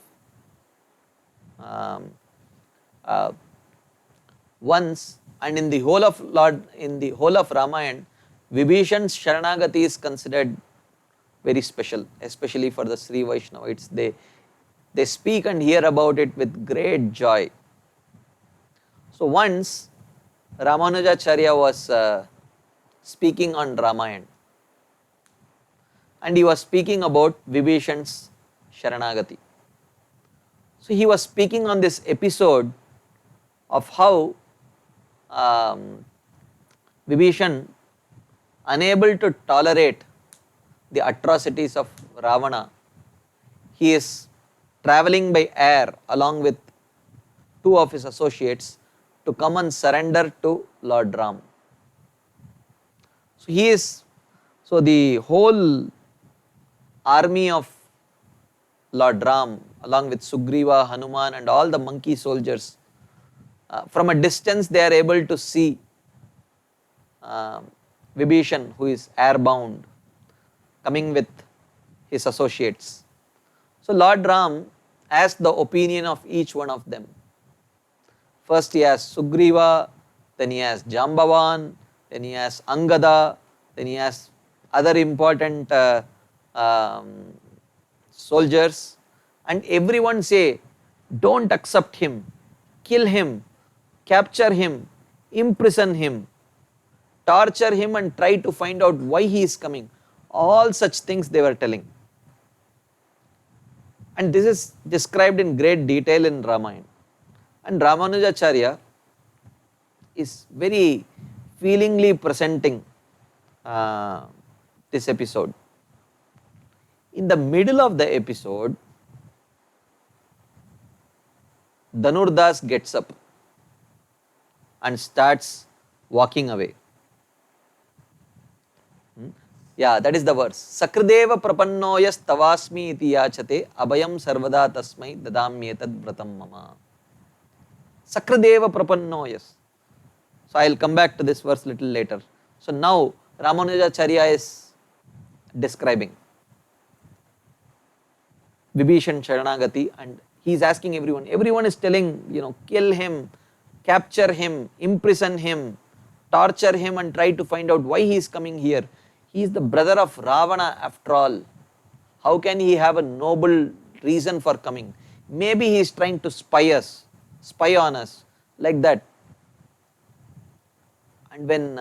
S1: Once, and in the whole of Ramayana, Vibhishan's Sharanagati is considered very special, especially for the Sri Vaishnavites. They speak and hear about it with great joy. So once Ramanujacharya was speaking on Ramayana, and he was speaking about Vibhishan's Sharanagati. So he was speaking on this episode of how Vibhishan, unable to tolerate the atrocities of Ravana, he is traveling by air along with two of his associates to come and surrender to Lord Ram. So the whole army of Lord Ram, along with Sugriva, Hanuman and all the monkey soldiers, from a distance they are able to see Vibhishan, who is airbound, coming with his associates. So Lord Ram asked the opinion of each one of them. First he asked Sugriva, then he asked Jambavan, then he asked Angada, then he asked other important soldiers, and everyone say, don't accept him, kill him, capture him, imprison him, torture him and try to find out why he is coming. All such things they were telling. And this is described in great detail in Ramayana. And Ramanujacharya is very feelingly presenting this episode. In the middle of the episode, Dhanurdas gets up and starts walking away. Yeah, that is the verse. Sakrideva prapannoyas tavasmi iti yachate abhayam sarvada tasmai dadamyetad vratam mama. Sakrideva prapannoyas. So I will come back to this verse little later. So now Ramanujacharya is describing Vibhishan Sharanagati, and he is asking everyone. Everyone is telling, kill him, capture him, imprison him, torture him and try to find out why he is coming here. He is the brother of Ravana after all. How can he have a noble reason for coming? Maybe he is trying to spy on us, like that. And when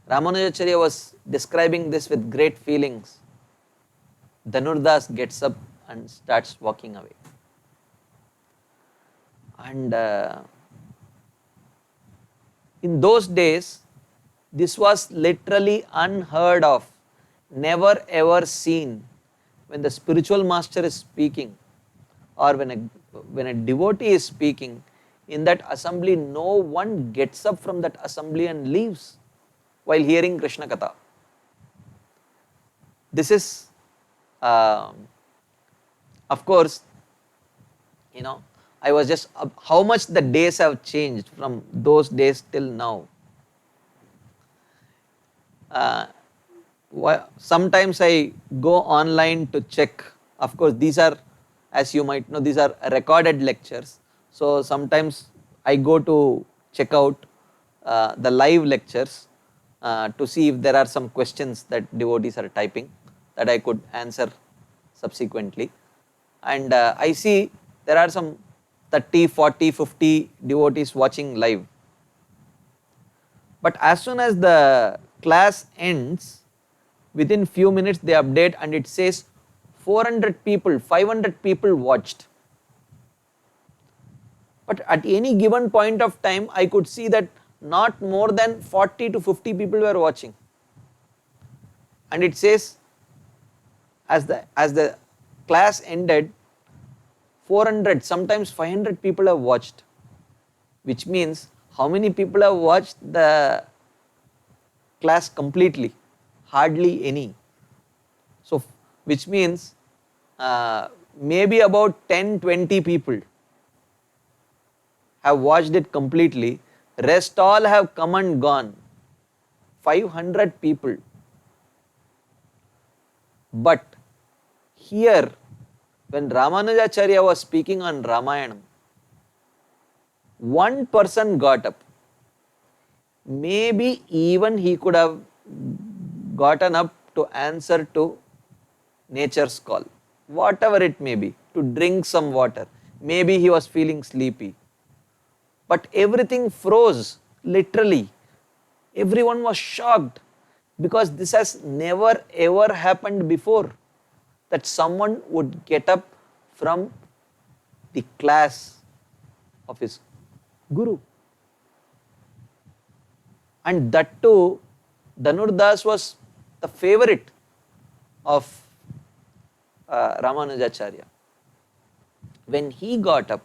S1: Ramanujacharya was describing this with great feelings, Dhanurdas gets up and starts walking away. And in those days, this was literally unheard of, never ever seen. When the spiritual master is speaking, or when a devotee is speaking, in that assembly no one gets up from that assembly and leaves while hearing Krishna Katha. This is, of course, I was just, how much the days have changed from those days till now. Sometimes I go online to check. Of course, these are, as you might know, these are recorded lectures. So sometimes I go to check out the live lectures to see if there are some questions that devotees are typing that I could answer subsequently. And I see there are some 30, 40, 50 devotees watching live. But as soon as the class ends, within few minutes they update and it says 400 people, 500 people watched. But at any given point of time, I could see that not more than 40 to 50 people were watching. And it says as the class ended, 400, sometimes 500 people have watched, which means how many people have watched the class completely? Hardly any. So, which means maybe about 10-20 people have watched it completely, rest all have come and gone, 500 people. But here, when Ramanujacharya was speaking on Ramayanam, one person got up. Maybe even he could have gotten up to answer to nature's call, whatever it may be, to drink some water. Maybe he was feeling sleepy. But everything froze, literally. Everyone was shocked because this has never ever happened before, that someone would get up from the class of his guru. And that too, Dhanurdas was the favorite of Ramanujacharya. When he got up,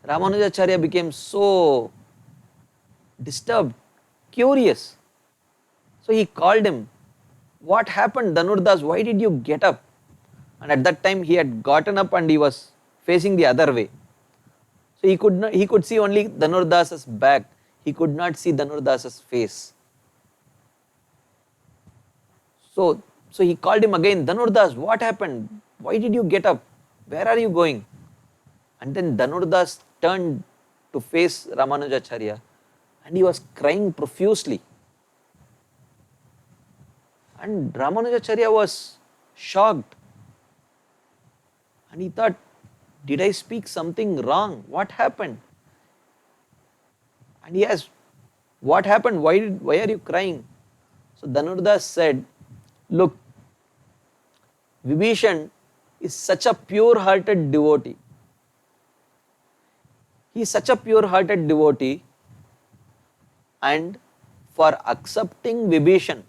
S1: Ramanujacharya became so disturbed, curious. So he called him, "What happened, Dhanurdas? Why did you get up?" And at that time he had gotten up and he was facing the other way. So he could see only Dhanurdas's back. He could not see Dhanurdas's face. So he called him again, "Dhanurdas, what happened? Why did you get up? Where are you going?" And then Dhanurdas turned to face Ramanujacharya and he was crying profusely. And Ramanujacharya was shocked. And he thought, did I speak something wrong? What happened? And he asked, what happened? Why are you crying? So Dhanurdas said, look, Vibhishan is such a pure-hearted devotee. He is such a pure-hearted devotee, and for accepting Vibhishan,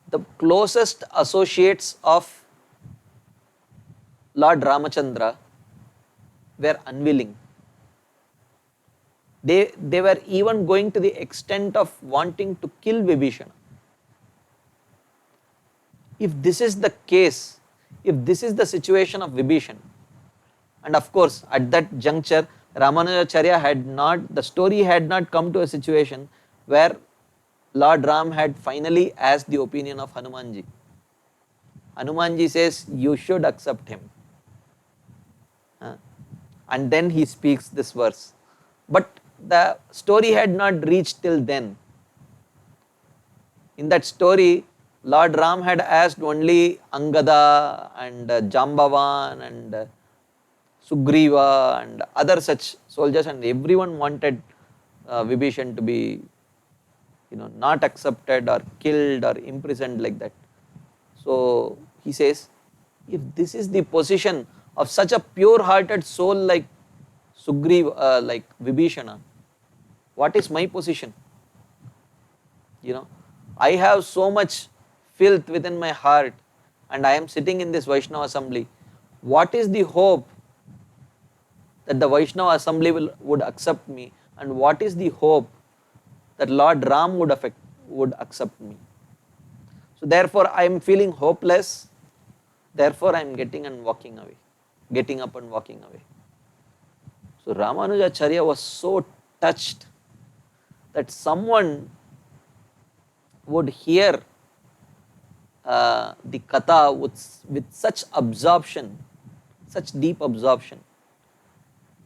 S1: the closest associates of Lord Ramachandra were unwilling. They were even going to the extent of wanting to kill Vibhishana. If this is the case, if this is the situation of Vibhishan, and of course at that juncture Ramanujacharya the story had not come to a situation where Lord Ram had finally asked the opinion of Hanumanji. Hanumanji says, you should accept him. And then he speaks this verse. But the story had not reached till then. In that story, Lord Ram had asked only Angada and Jambavan and Sugriva and other such soldiers, and everyone wanted Vibhishan to be not accepted or killed or imprisoned like that. So he says, if this is the position of such a pure-hearted soul like Sugriva, like Vibhishana, what is my position? I have so much filth within my heart and I am sitting in this Vaishnava assembly. What is the hope that the Vaishnava assembly would accept me, and what is the hope that Lord Ram would accept me? So therefore I am feeling hopeless, therefore I am getting up and walking away. So Ramanujacharya was so touched that someone would hear the katha with such absorption, such deep absorption.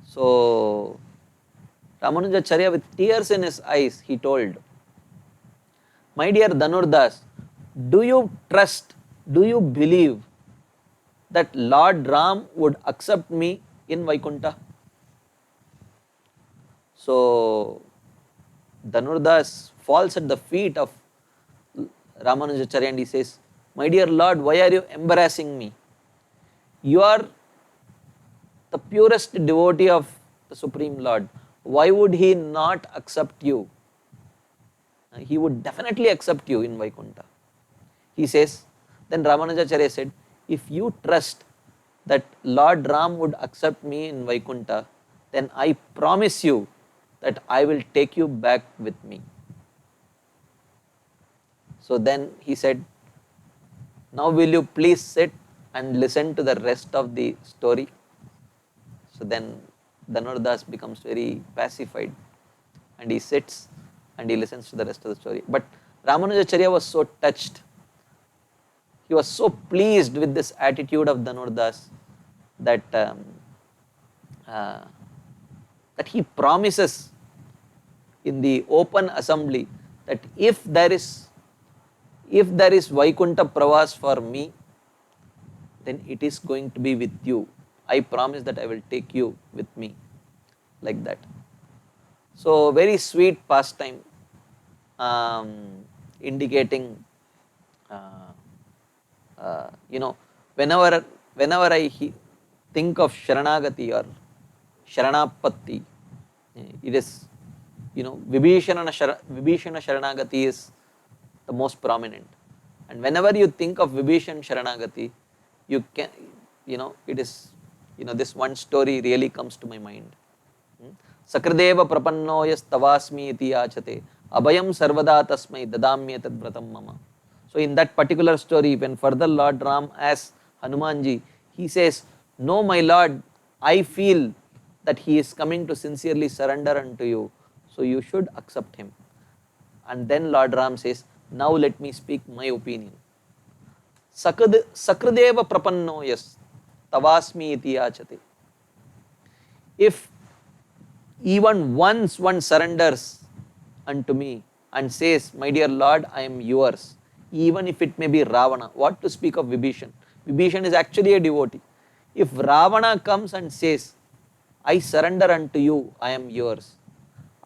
S1: So Ramanujacharya, with tears in his eyes, he told, "My dear Dhanurdas, do you trust, do you believe that Lord Ram would accept me in Vaikunta?" So Dhanurdas falls at the feet of Ramanujacharya and he says, "My dear Lord, why are you embarrassing me? You are the purest devotee of the Supreme Lord. Why would he not accept you? He would definitely accept you in Vaikunta." He says, then Ramanujacharya said, "If you trust that Lord Ram would accept me in Vaikunta, then I promise you that I will take you back with me." So then he said, "Now will you please sit and listen to the rest of the story?" So then Dhanurdas becomes very pacified and he sits and he listens to the rest of the story. But Ramanujacharya was so touched. He was so pleased with this attitude of Dhanurdas that uh, that he promises in the open assembly that if there is Vaikunta Pravas for me, then it is going to be with you. I promise that I will take you with me, like that. So very sweet pastime, indicating, uh, you know, whenever I think of Sharanagati or Sharanapatti, it is, Vibhishana Sharanagati is the most prominent. And whenever you think of Vibhishan Sharanagati, you can, it is, this one story really comes to my mind. Sakradeva prapanno yas tavasmi iti yachate abhayam sarvada tasmai dadamya tad vratam mama. So in that particular story, when further Lord Ram asks Hanumanji, he says, "No, my Lord, I feel that he is coming to sincerely surrender unto you, so you should accept him." And then Lord Ram says, "Now let me speak my opinion. Sakradeva prapanno yas tavasmi iti yachate." If even once one surrenders unto me and says, "My dear Lord, I am yours," even if it may be Ravana, what to speak of Vibhishan? Vibhishan is actually a devotee. If Ravana comes and says, "I surrender unto you, I am yours,"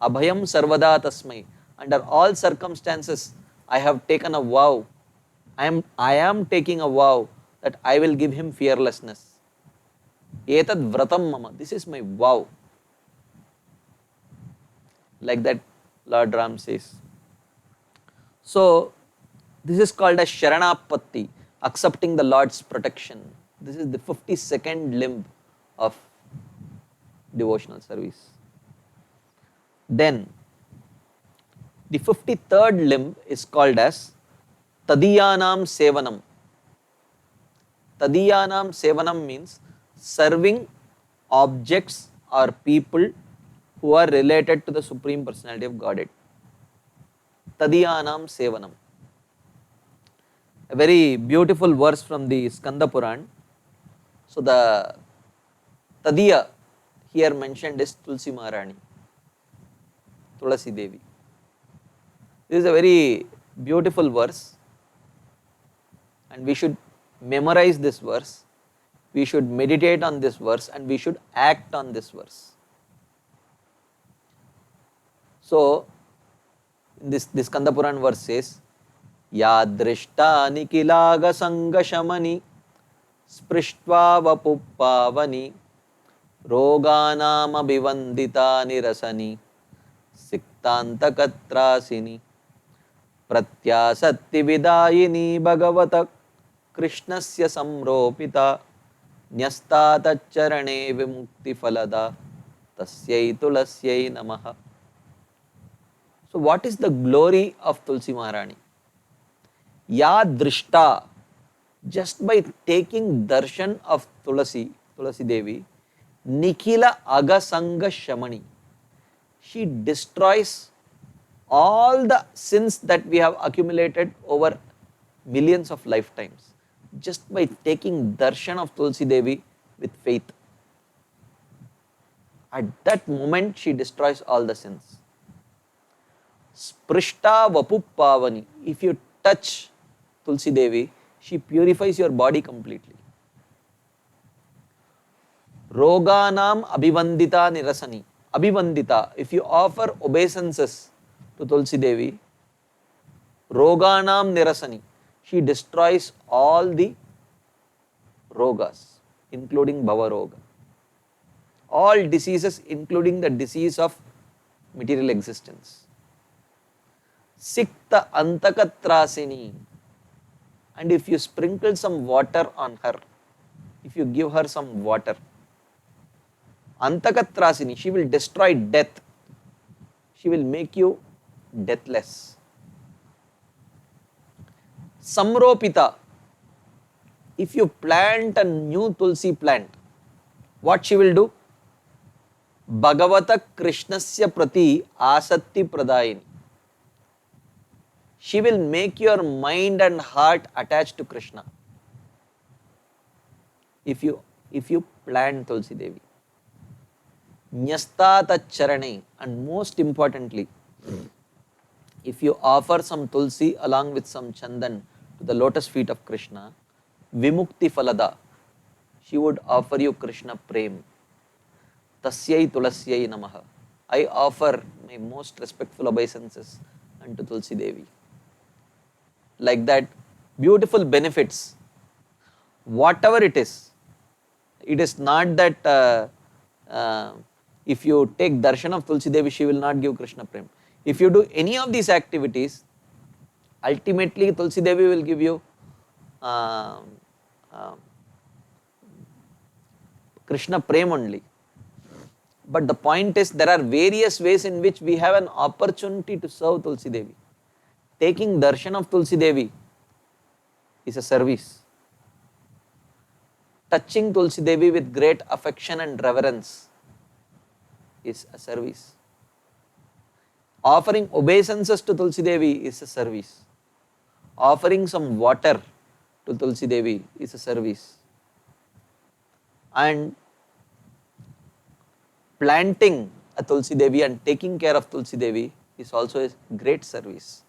S1: abhayam sarvada tasmai, under all circumstances, I have taken a vow. I am taking a vow that I will give him fearlessness. Etad vratam mama, this is my vow. Like that, Lord Ram says. So, this is called as Sharanapatti, accepting the Lord's protection. This is the 52nd limb of devotional service. Then, the 53rd limb is called as Tadiyanam Sevanam. Tadiyanam Sevanam means serving objects or people who are related to the Supreme Personality of Godhead. Tadiyanam Sevanam. A very beautiful verse from the Skanda Puran. So the Tadiya here mentioned is Tulsi Maharani, Tulasi Devi. This is a very beautiful verse and we should memorize this verse, we should meditate on this verse and we should act on this verse. So, this Skanda Puran verse says, "Yadrishta nikilaga sangashamani sprishtva vapuppavani roganam abhivandita nirasani siktantakatra pratyasatti vidayini bhagavata krishnasya samropita न्यस्तातच्चरणे विमुक्ति फलदा तस्यै तुलस्यै नमः." So what is the glory of Tulsi Maharani? Ya Drishta, just by taking darshan of Tulasi Devi, Nikila Agasanga Shamani, she destroys all the sins that we have accumulated over millions of lifetimes. Just by taking darshan of Tulsi Devi with faith. At that moment she destroys all the sins. Sprishta vapu pavani. If you touch Tulsi Devi, she purifies your body completely. Roganam abhivandita nirasani. Abhivandita. If you offer obeisances to Tulsi Devi, Roganam nirasani. She destroys all the rogas, including Bhava Roga. All diseases, including the disease of material existence. Sikta antakatrasini. And if you sprinkle some water on her, if you give her some water, antakatrasini, she will destroy death. She will make you deathless. Samropita. If you plant a new Tulsi plant, what she will do? Bhagavata Krishnasya prati asatti pradayini. She will make your mind and heart attached to Krishna. If you plant Tulsi Devi. Nyastata charane. And most importantly, if you offer some Tulsi along with some chandan to the lotus feet of Krishna, Vimukti Falada, she would offer you Krishna Prem. Tasyai Tulasyai Namaha. I offer my most respectful obeisances unto Tulsi Devi. Like that, beautiful benefits. Whatever it is not that if you take darshan of Tulsi Devi, she will not give Krishna Prem. If you do any of these activities, ultimately Tulsi Devi will give you Krishna Prem only. But the point is, there are various ways in which we have an opportunity to serve Tulsi Devi. Taking darshan of Tulsi Devi is a service. Touching Tulsi Devi with great affection and reverence is a service. Offering obeisances to Tulsi Devi is a service. Offering some water to Tulsi Devi is a service. And planting a Tulsi Devi and taking care of Tulsi Devi is also a great service.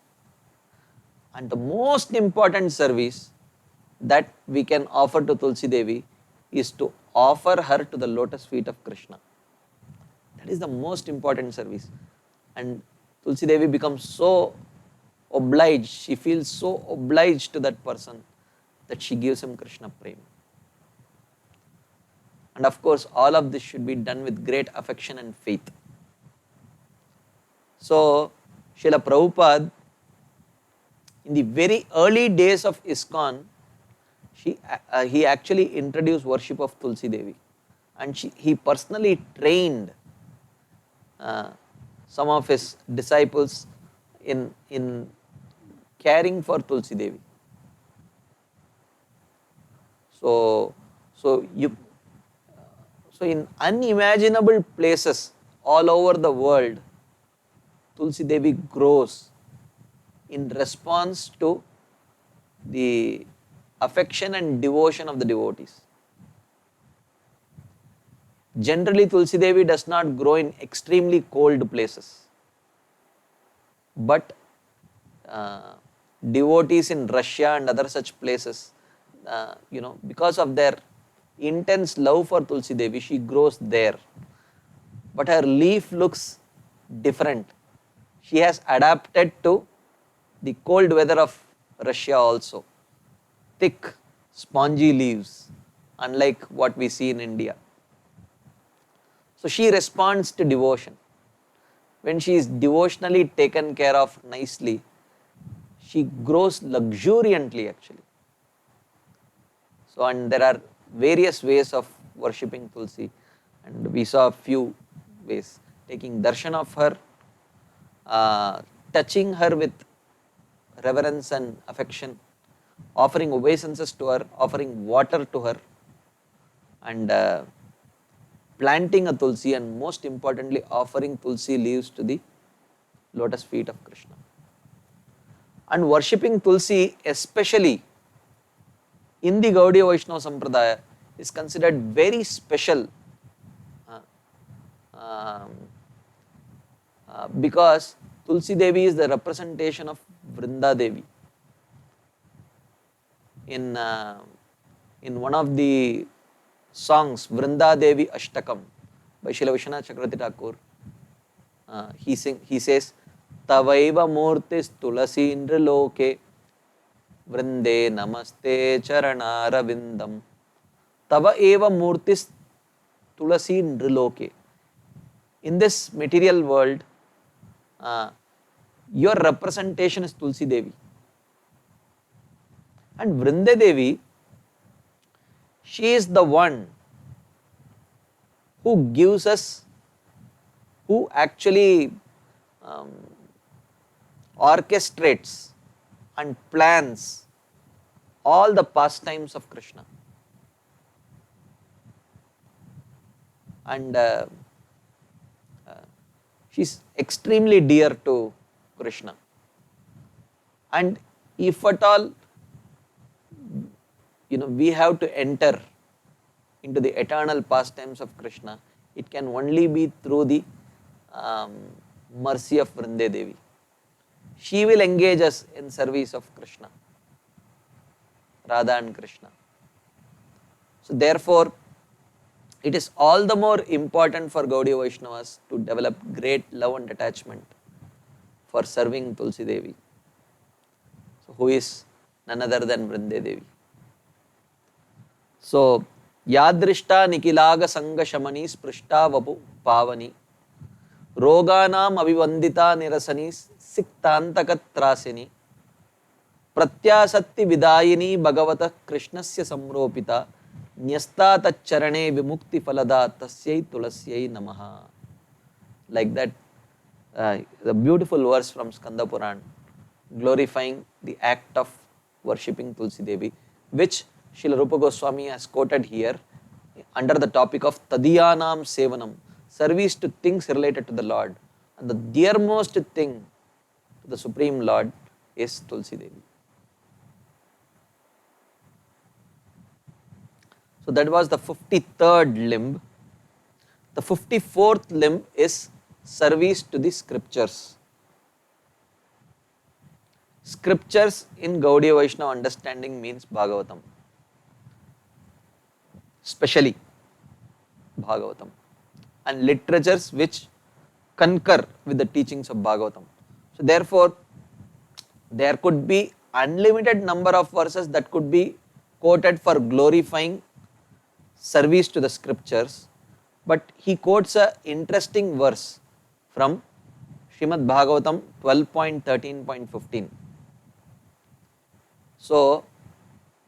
S1: And the most important service that we can offer to Tulsi Devi is to offer her to the lotus feet of Krishna. That is the most important service. And Tulsi Devi becomes so obliged, she feels so obliged to that person that she gives him Krishna Prem. And of course, all of this should be done with great affection and faith. So, Srila Prabhupada, in the very early days of ISKCON, he actually introduced worship of Tulsi Devi. And he personally trained some of his disciples in caring for Tulsi Devi. So in unimaginable places all over the world, Tulsi Devi grows in response to the affection and devotion of the devotees. Generally, Tulsi Devi does not grow in extremely cold places. But devotees in Russia and other such places, because of their intense love for Tulsi Devi, she grows there. But her leaf looks different. She has adapted to the cold weather of Russia also. Thick, spongy leaves, unlike what we see in India. So she responds to devotion. When she is devotionally taken care of nicely, she grows luxuriantly actually. So, and there are various ways of worshipping Tulsi, and we saw a few ways. Taking darshan of her, touching her with reverence and affection, offering obeisances to her, offering water to her, and planting a Tulsi, and most importantly offering Tulsi leaves to the lotus feet of Krishna. And worshipping Tulsi, especially in the Gaudiya Vaishnava Sampradaya, is considered very special um, because Tulsi Devi is the representation of Vrinda Devi. In one of the songs, Vrinda Devi Ashtakam by Srila Vishwanath Chakravarti Thakur, he says, Tavaiva Murtis Tulasi Indriloke Vrinde Namaste Charanara Tava Eva Murtis Tulasi Indriloke. In this material world, your representation is Tulsi Devi. And Vrinde Devi, she is the one who gives us, who actually orchestrates and plans all the pastimes of Krishna. And she's extremely dear to Krishna. And if at all, we have to enter into the eternal pastimes of Krishna, it can only be through the mercy of Vrinde Devi. She will engage us in service of Krishna, Radha and Krishna. So therefore, it is all the more important for Gaudiya Vaishnavas to develop great love and attachment for serving Tulsi Devi, so who is none other than Vrinde Devi. So, Yadrishta Nikilaga Sanga Shamani Sprishta Vapu Pavani Roganam Abhivandita Nirasani Siktantaka Trasini Pratyasatti Vidayini Bhagavata Krishnasya Samropita Nyasta Tacharane Vimukti Falada Tasyai Tulasyai Namaha. Like that, the beautiful verse from Skanda Puran glorifying the act of worshipping Tulsi Devi, which Srila Rupa Goswami has quoted here under the topic of Tadiyanam Sevanam, service to things related to the Lord. And the dearmost thing to the Supreme Lord is Tulsi Devi. So that was the 53rd limb. The 54th limb is service to the scriptures. Scriptures in Gaudiya Vaishnava understanding means Bhagavatam, especially Bhagavatam, and literatures which concur with the teachings of Bhagavatam. So therefore, there could be unlimited number of verses that could be quoted for glorifying service to the scriptures, but he quotes an interesting verse from Srimad Bhagavatam 12.13.15. So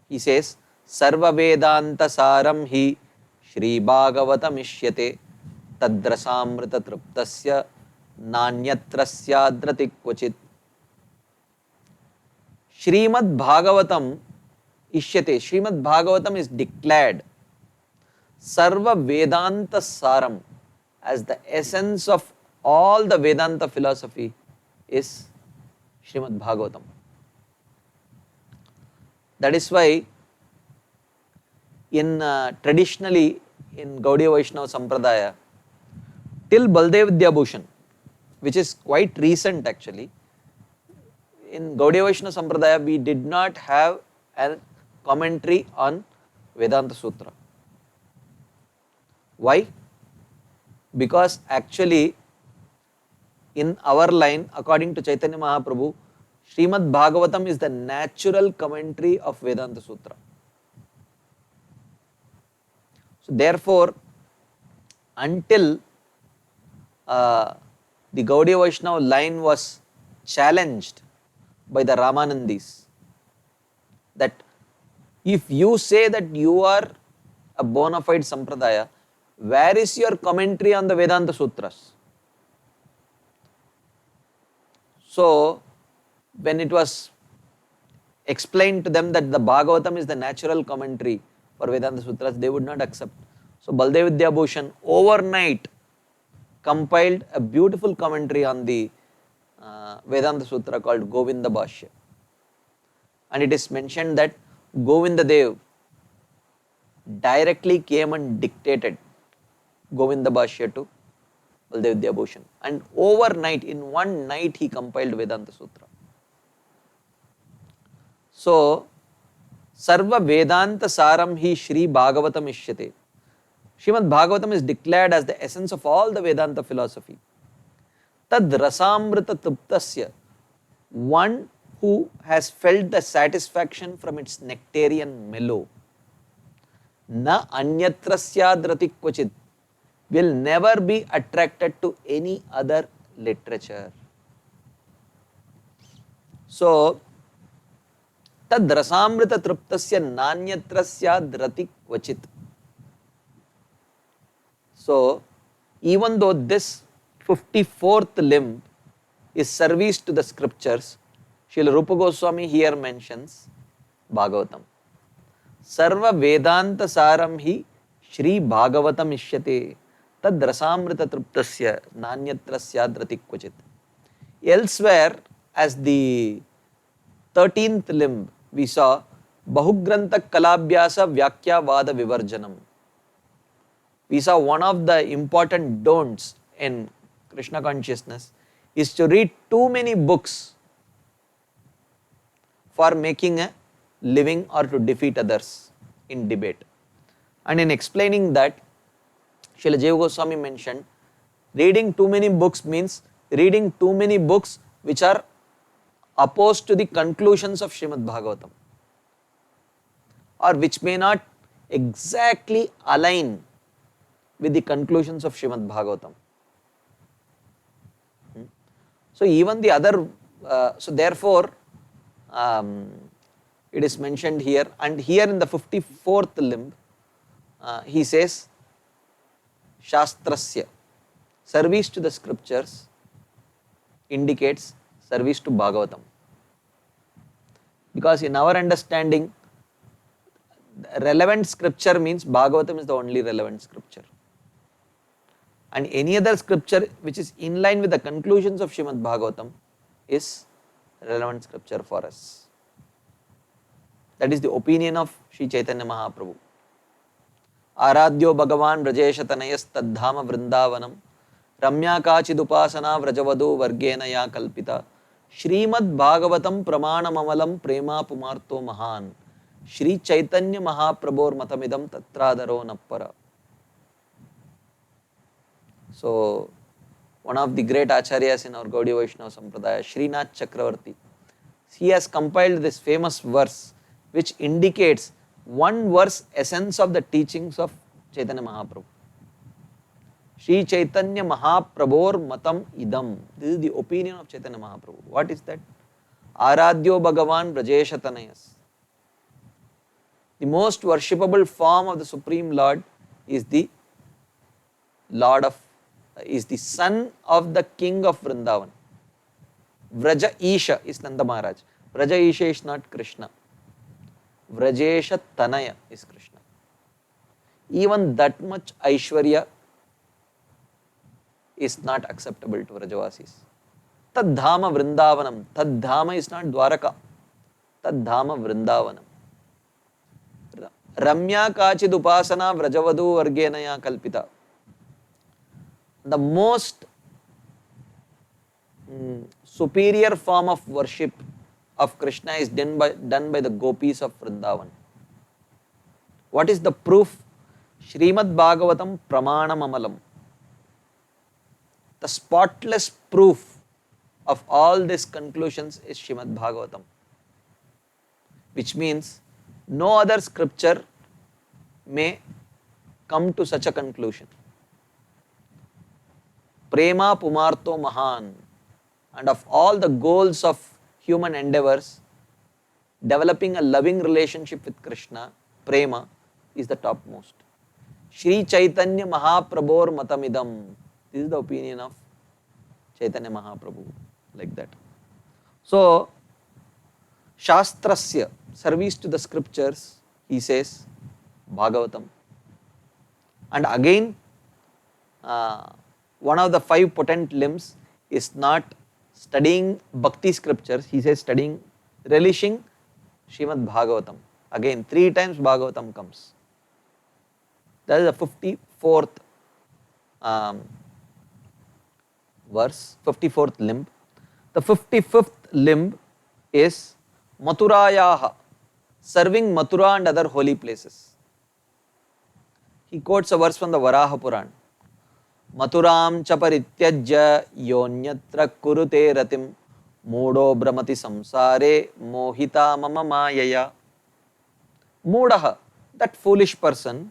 S1: he says, Sarva Vedanta Saram hi Shri Bhagavatam ishyate Tadrasamrita Truptasya Nanyatrasyadrati Kvachit. Srimad Bhagavatam ishyate. Srimad Bhagavatam is declared Sarva Vedanta Saram as the essence of all the Vedanta philosophy is Srimad Bhagavatam. That is why in traditionally in Gaudiya Vaishnava Sampradaya, till Baldev Vidyabhushan, which is quite recent actually, in Gaudiya Vaishnava Sampradaya we did not have a commentary on Vedanta Sutra. Why? Because actually in our line, according to Chaitanya Mahaprabhu, Srimad Bhagavatam is the natural commentary of Vedanta Sutra. So therefore, until the Gaudiya Vaishnava line was challenged by the Ramanandis, that if you say that you are a bona fide Sampradaya, where is your commentary on the Vedanta Sutras? So, when it was explained to them that the Bhagavatam is the natural commentary for Vedanta Sutras, they would not accept. So, Baldev Vidyabhushan overnight compiled a beautiful commentary on the Vedanta Sutra called Govinda Bhashya. And it is mentioned that Govinda Dev directly came and dictated Govinda Bhashya to Baldev Vidyabhushan, and overnight, in one night, he compiled Vedanta Sutra. So, Sarva Vedanta Saram hi Shri Bhagavatam Ishyate. Srimad Bhagavatam is declared as the essence of all the Vedanta philosophy. Tad Rasamrita Triptasya, one who has felt the satisfaction from its nectarian mellow. Na anyatra syadrati kvachit, will never be attracted to any other literature. So, tad rasamrita triptasya nanyatra syadrati kvachit. So, even though this 54th limb is service to the scriptures, Srila Rupa Goswami here mentions Bhagavatam. Sarva Vedanta Saram hi Shri Bhagavatam Ishyate tad rasamrita triptasya nanyatra syadrati kvachit. Elsewhere, as the 13th limb, we saw Bahugrantha Kalabhyasa Vyakya Vada Vivarjanam. We saw one of the important don'ts in Krishna consciousness is to read too many books for making a living or to defeat others in debate. And in explaining that, Srila Jiva Goswami mentioned, reading too many books means reading too many books which are opposed to the conclusions of Srimad Bhagavatam, or which may not exactly align with the conclusions of Srimad Bhagavatam. So even the other, so therefore, it is mentioned here, and here in the 54th limb, he says, Shastrasya, service to the scriptures indicates service to Bhagavatam. Because in our understanding, relevant scripture means Bhagavatam is the only relevant scripture. And any other scripture which is in line with the conclusions of Srimad Bhagavatam is relevant scripture for us. That is the opinion of Sri Chaitanya Mahaprabhu. Aradhyo Bhagavan Brajesha Tanayas Tadhama Vrindavanam Ramya Kachidupasana Vrajavadu Vargena Ya Kalpita Srimad Bhagavatam Pramana Mamalam Prema Pumarto Mahan Sri Chaitanya Mahaprabhor Matamidam Tatradaro Nappara. So, one of the great acharyas in our Gaudiya Vaishnava Sampradaya, Srinath Chakravarti, he has compiled this famous verse which indicates one verse essence of the teachings of Chaitanya Mahaprabhu. Sri Chaitanya Mahaprabhor Matam Idam. This is the opinion of Chaitanya Mahaprabhu. What is that? Aradhyo Bhagavan Brajesha Tanayas. The most worshipable form of the Supreme Lord is the son of the king of Vrindavan. Vraja Isha is Nanda Maharaj. Vraja Isha is not Krishna. Vrajesha Tanaya is Krishna. Even that much Aishwarya is not acceptable to Vrajavasis. Tad Dhama Vrindavanam. Tad Dhama is not Dwaraka. Tad Dhama Vrindavanam. Ramya Kachid Upasana Vrajavadu Vargenaya Kalpita. The most superior form of worship of Krishna is done by the gopis of Vrindavan. What is the proof? Srimad Bhagavatam Pramanam Amalam. The spotless proof of all these conclusions is Srimad Bhagavatam, which means no other scripture may come to such a conclusion. Prema Pumarto Mahan. And of all the goals of human endeavors, developing a loving relationship with Krishna, Prema, is the topmost. Sri Chaitanya Mahaprabhor Matamidam. This is the opinion of Chaitanya Mahaprabhu, like that. So, Shastrasya, service to the scriptures, he says, Bhagavatam. And again, one of the 5 potent limbs is not studying Bhakti scriptures, he says studying, relishing Srimad Bhagavatam. Again, 3 times Bhagavatam comes. That is the 54th verse, 54th limb. The 55th limb is Mathurayaha, serving Mathura and other holy places. He quotes a verse from the Varaha Puran. Mathuram cha parityajya yonyatra kurute ratim moodo brahmati samsare mohita mama mayaya. Moodaha, that foolish person,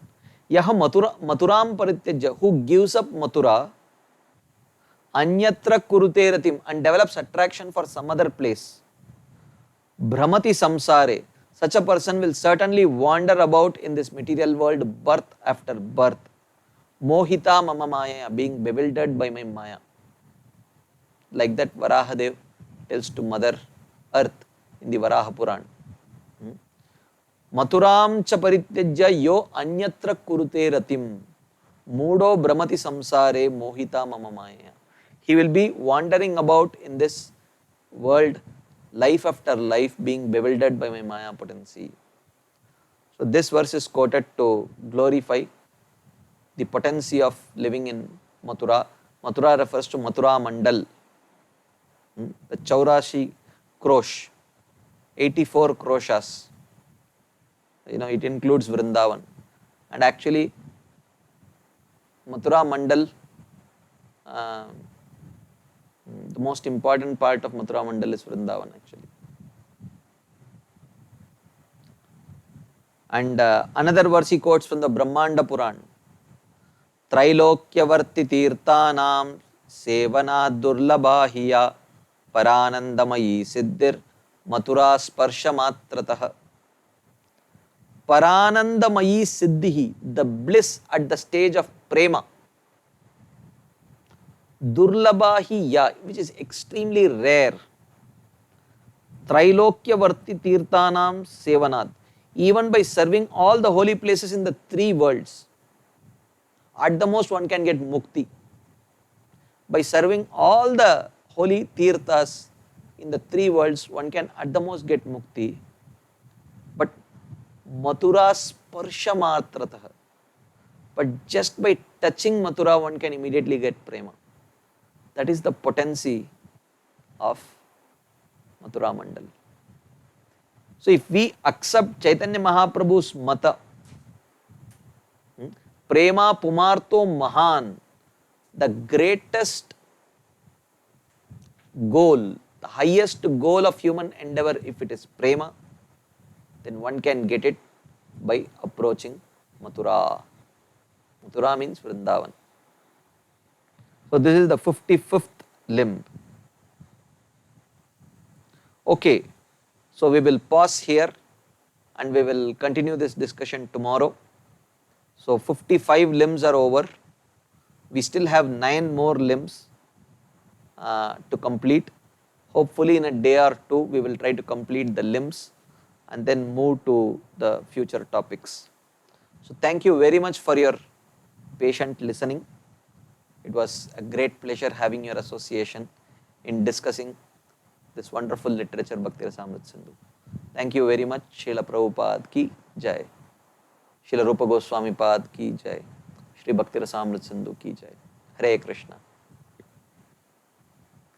S1: yaha Mathuram parityajya, who gives up Mathura, anyatra kurute ratim, and develops attraction for some other place. Brahmati samsare, such a person will certainly wander about in this material world birth after birth. Mohita mama maya, being bewildered by my maya. Like that Varahadev tells to Mother Earth in the Varaha Puran. Mathuram cha parityajya yo anyatra kurute ratim moodo brahmati samsare mohita mama maya. He will be wandering about in this world life after life, being bewildered by my maya potency. So this verse is quoted to glorify the potency of living in Mathura. Mathura refers to Mathura Mandal, the Chaurashi Krosh, 84 Kroshas. It includes Vrindavan. And actually, Mathura Mandal, the most important part of Mathura Mandal is Vrindavan actually. And another verse he quotes from the Brahmanda Puran. Trailokyavarti tirthanam sevana durlabhahiya paranandamayi siddhir mathura sparsha matratah. Paranandamayi siddhi, the bliss at the stage of prema. Durlabhahiya, which is extremely rare. Trailokyavarti tirthanam sevanad, even by serving all the holy places in the three worlds. At the most one can get mukti. By serving all the holy tirthas in the three worlds, one can at the most get mukti. But Mathura sparsha matratah, but just by touching Mathura one can immediately get prema. That is the potency of Mathura Mandal. So if we accept Chaitanya Mahaprabhu's mata, Prema Pumarto Mahan, the greatest goal, the highest goal of human endeavor, if it is Prema, then one can get it by approaching Mathura. Mathura means Vrindavan. So this is the 55th limb. Okay, so we will pause here and we will continue this discussion tomorrow. So 55 limbs are over. We still have 9 more limbs to complete. Hopefully in a day or two we will try to complete the limbs and then move to the future topics. So thank you very much for your patient listening. It was a great pleasure having your association in discussing this wonderful literature Bhakti Rasamrita Sindhu. Thank you very much. Srila Prabhupada ki jai. Srila Rupa Goswami Pad ki jai. Shri Bhakti Rasamrita Sindhu ki jai. Hare Krishna.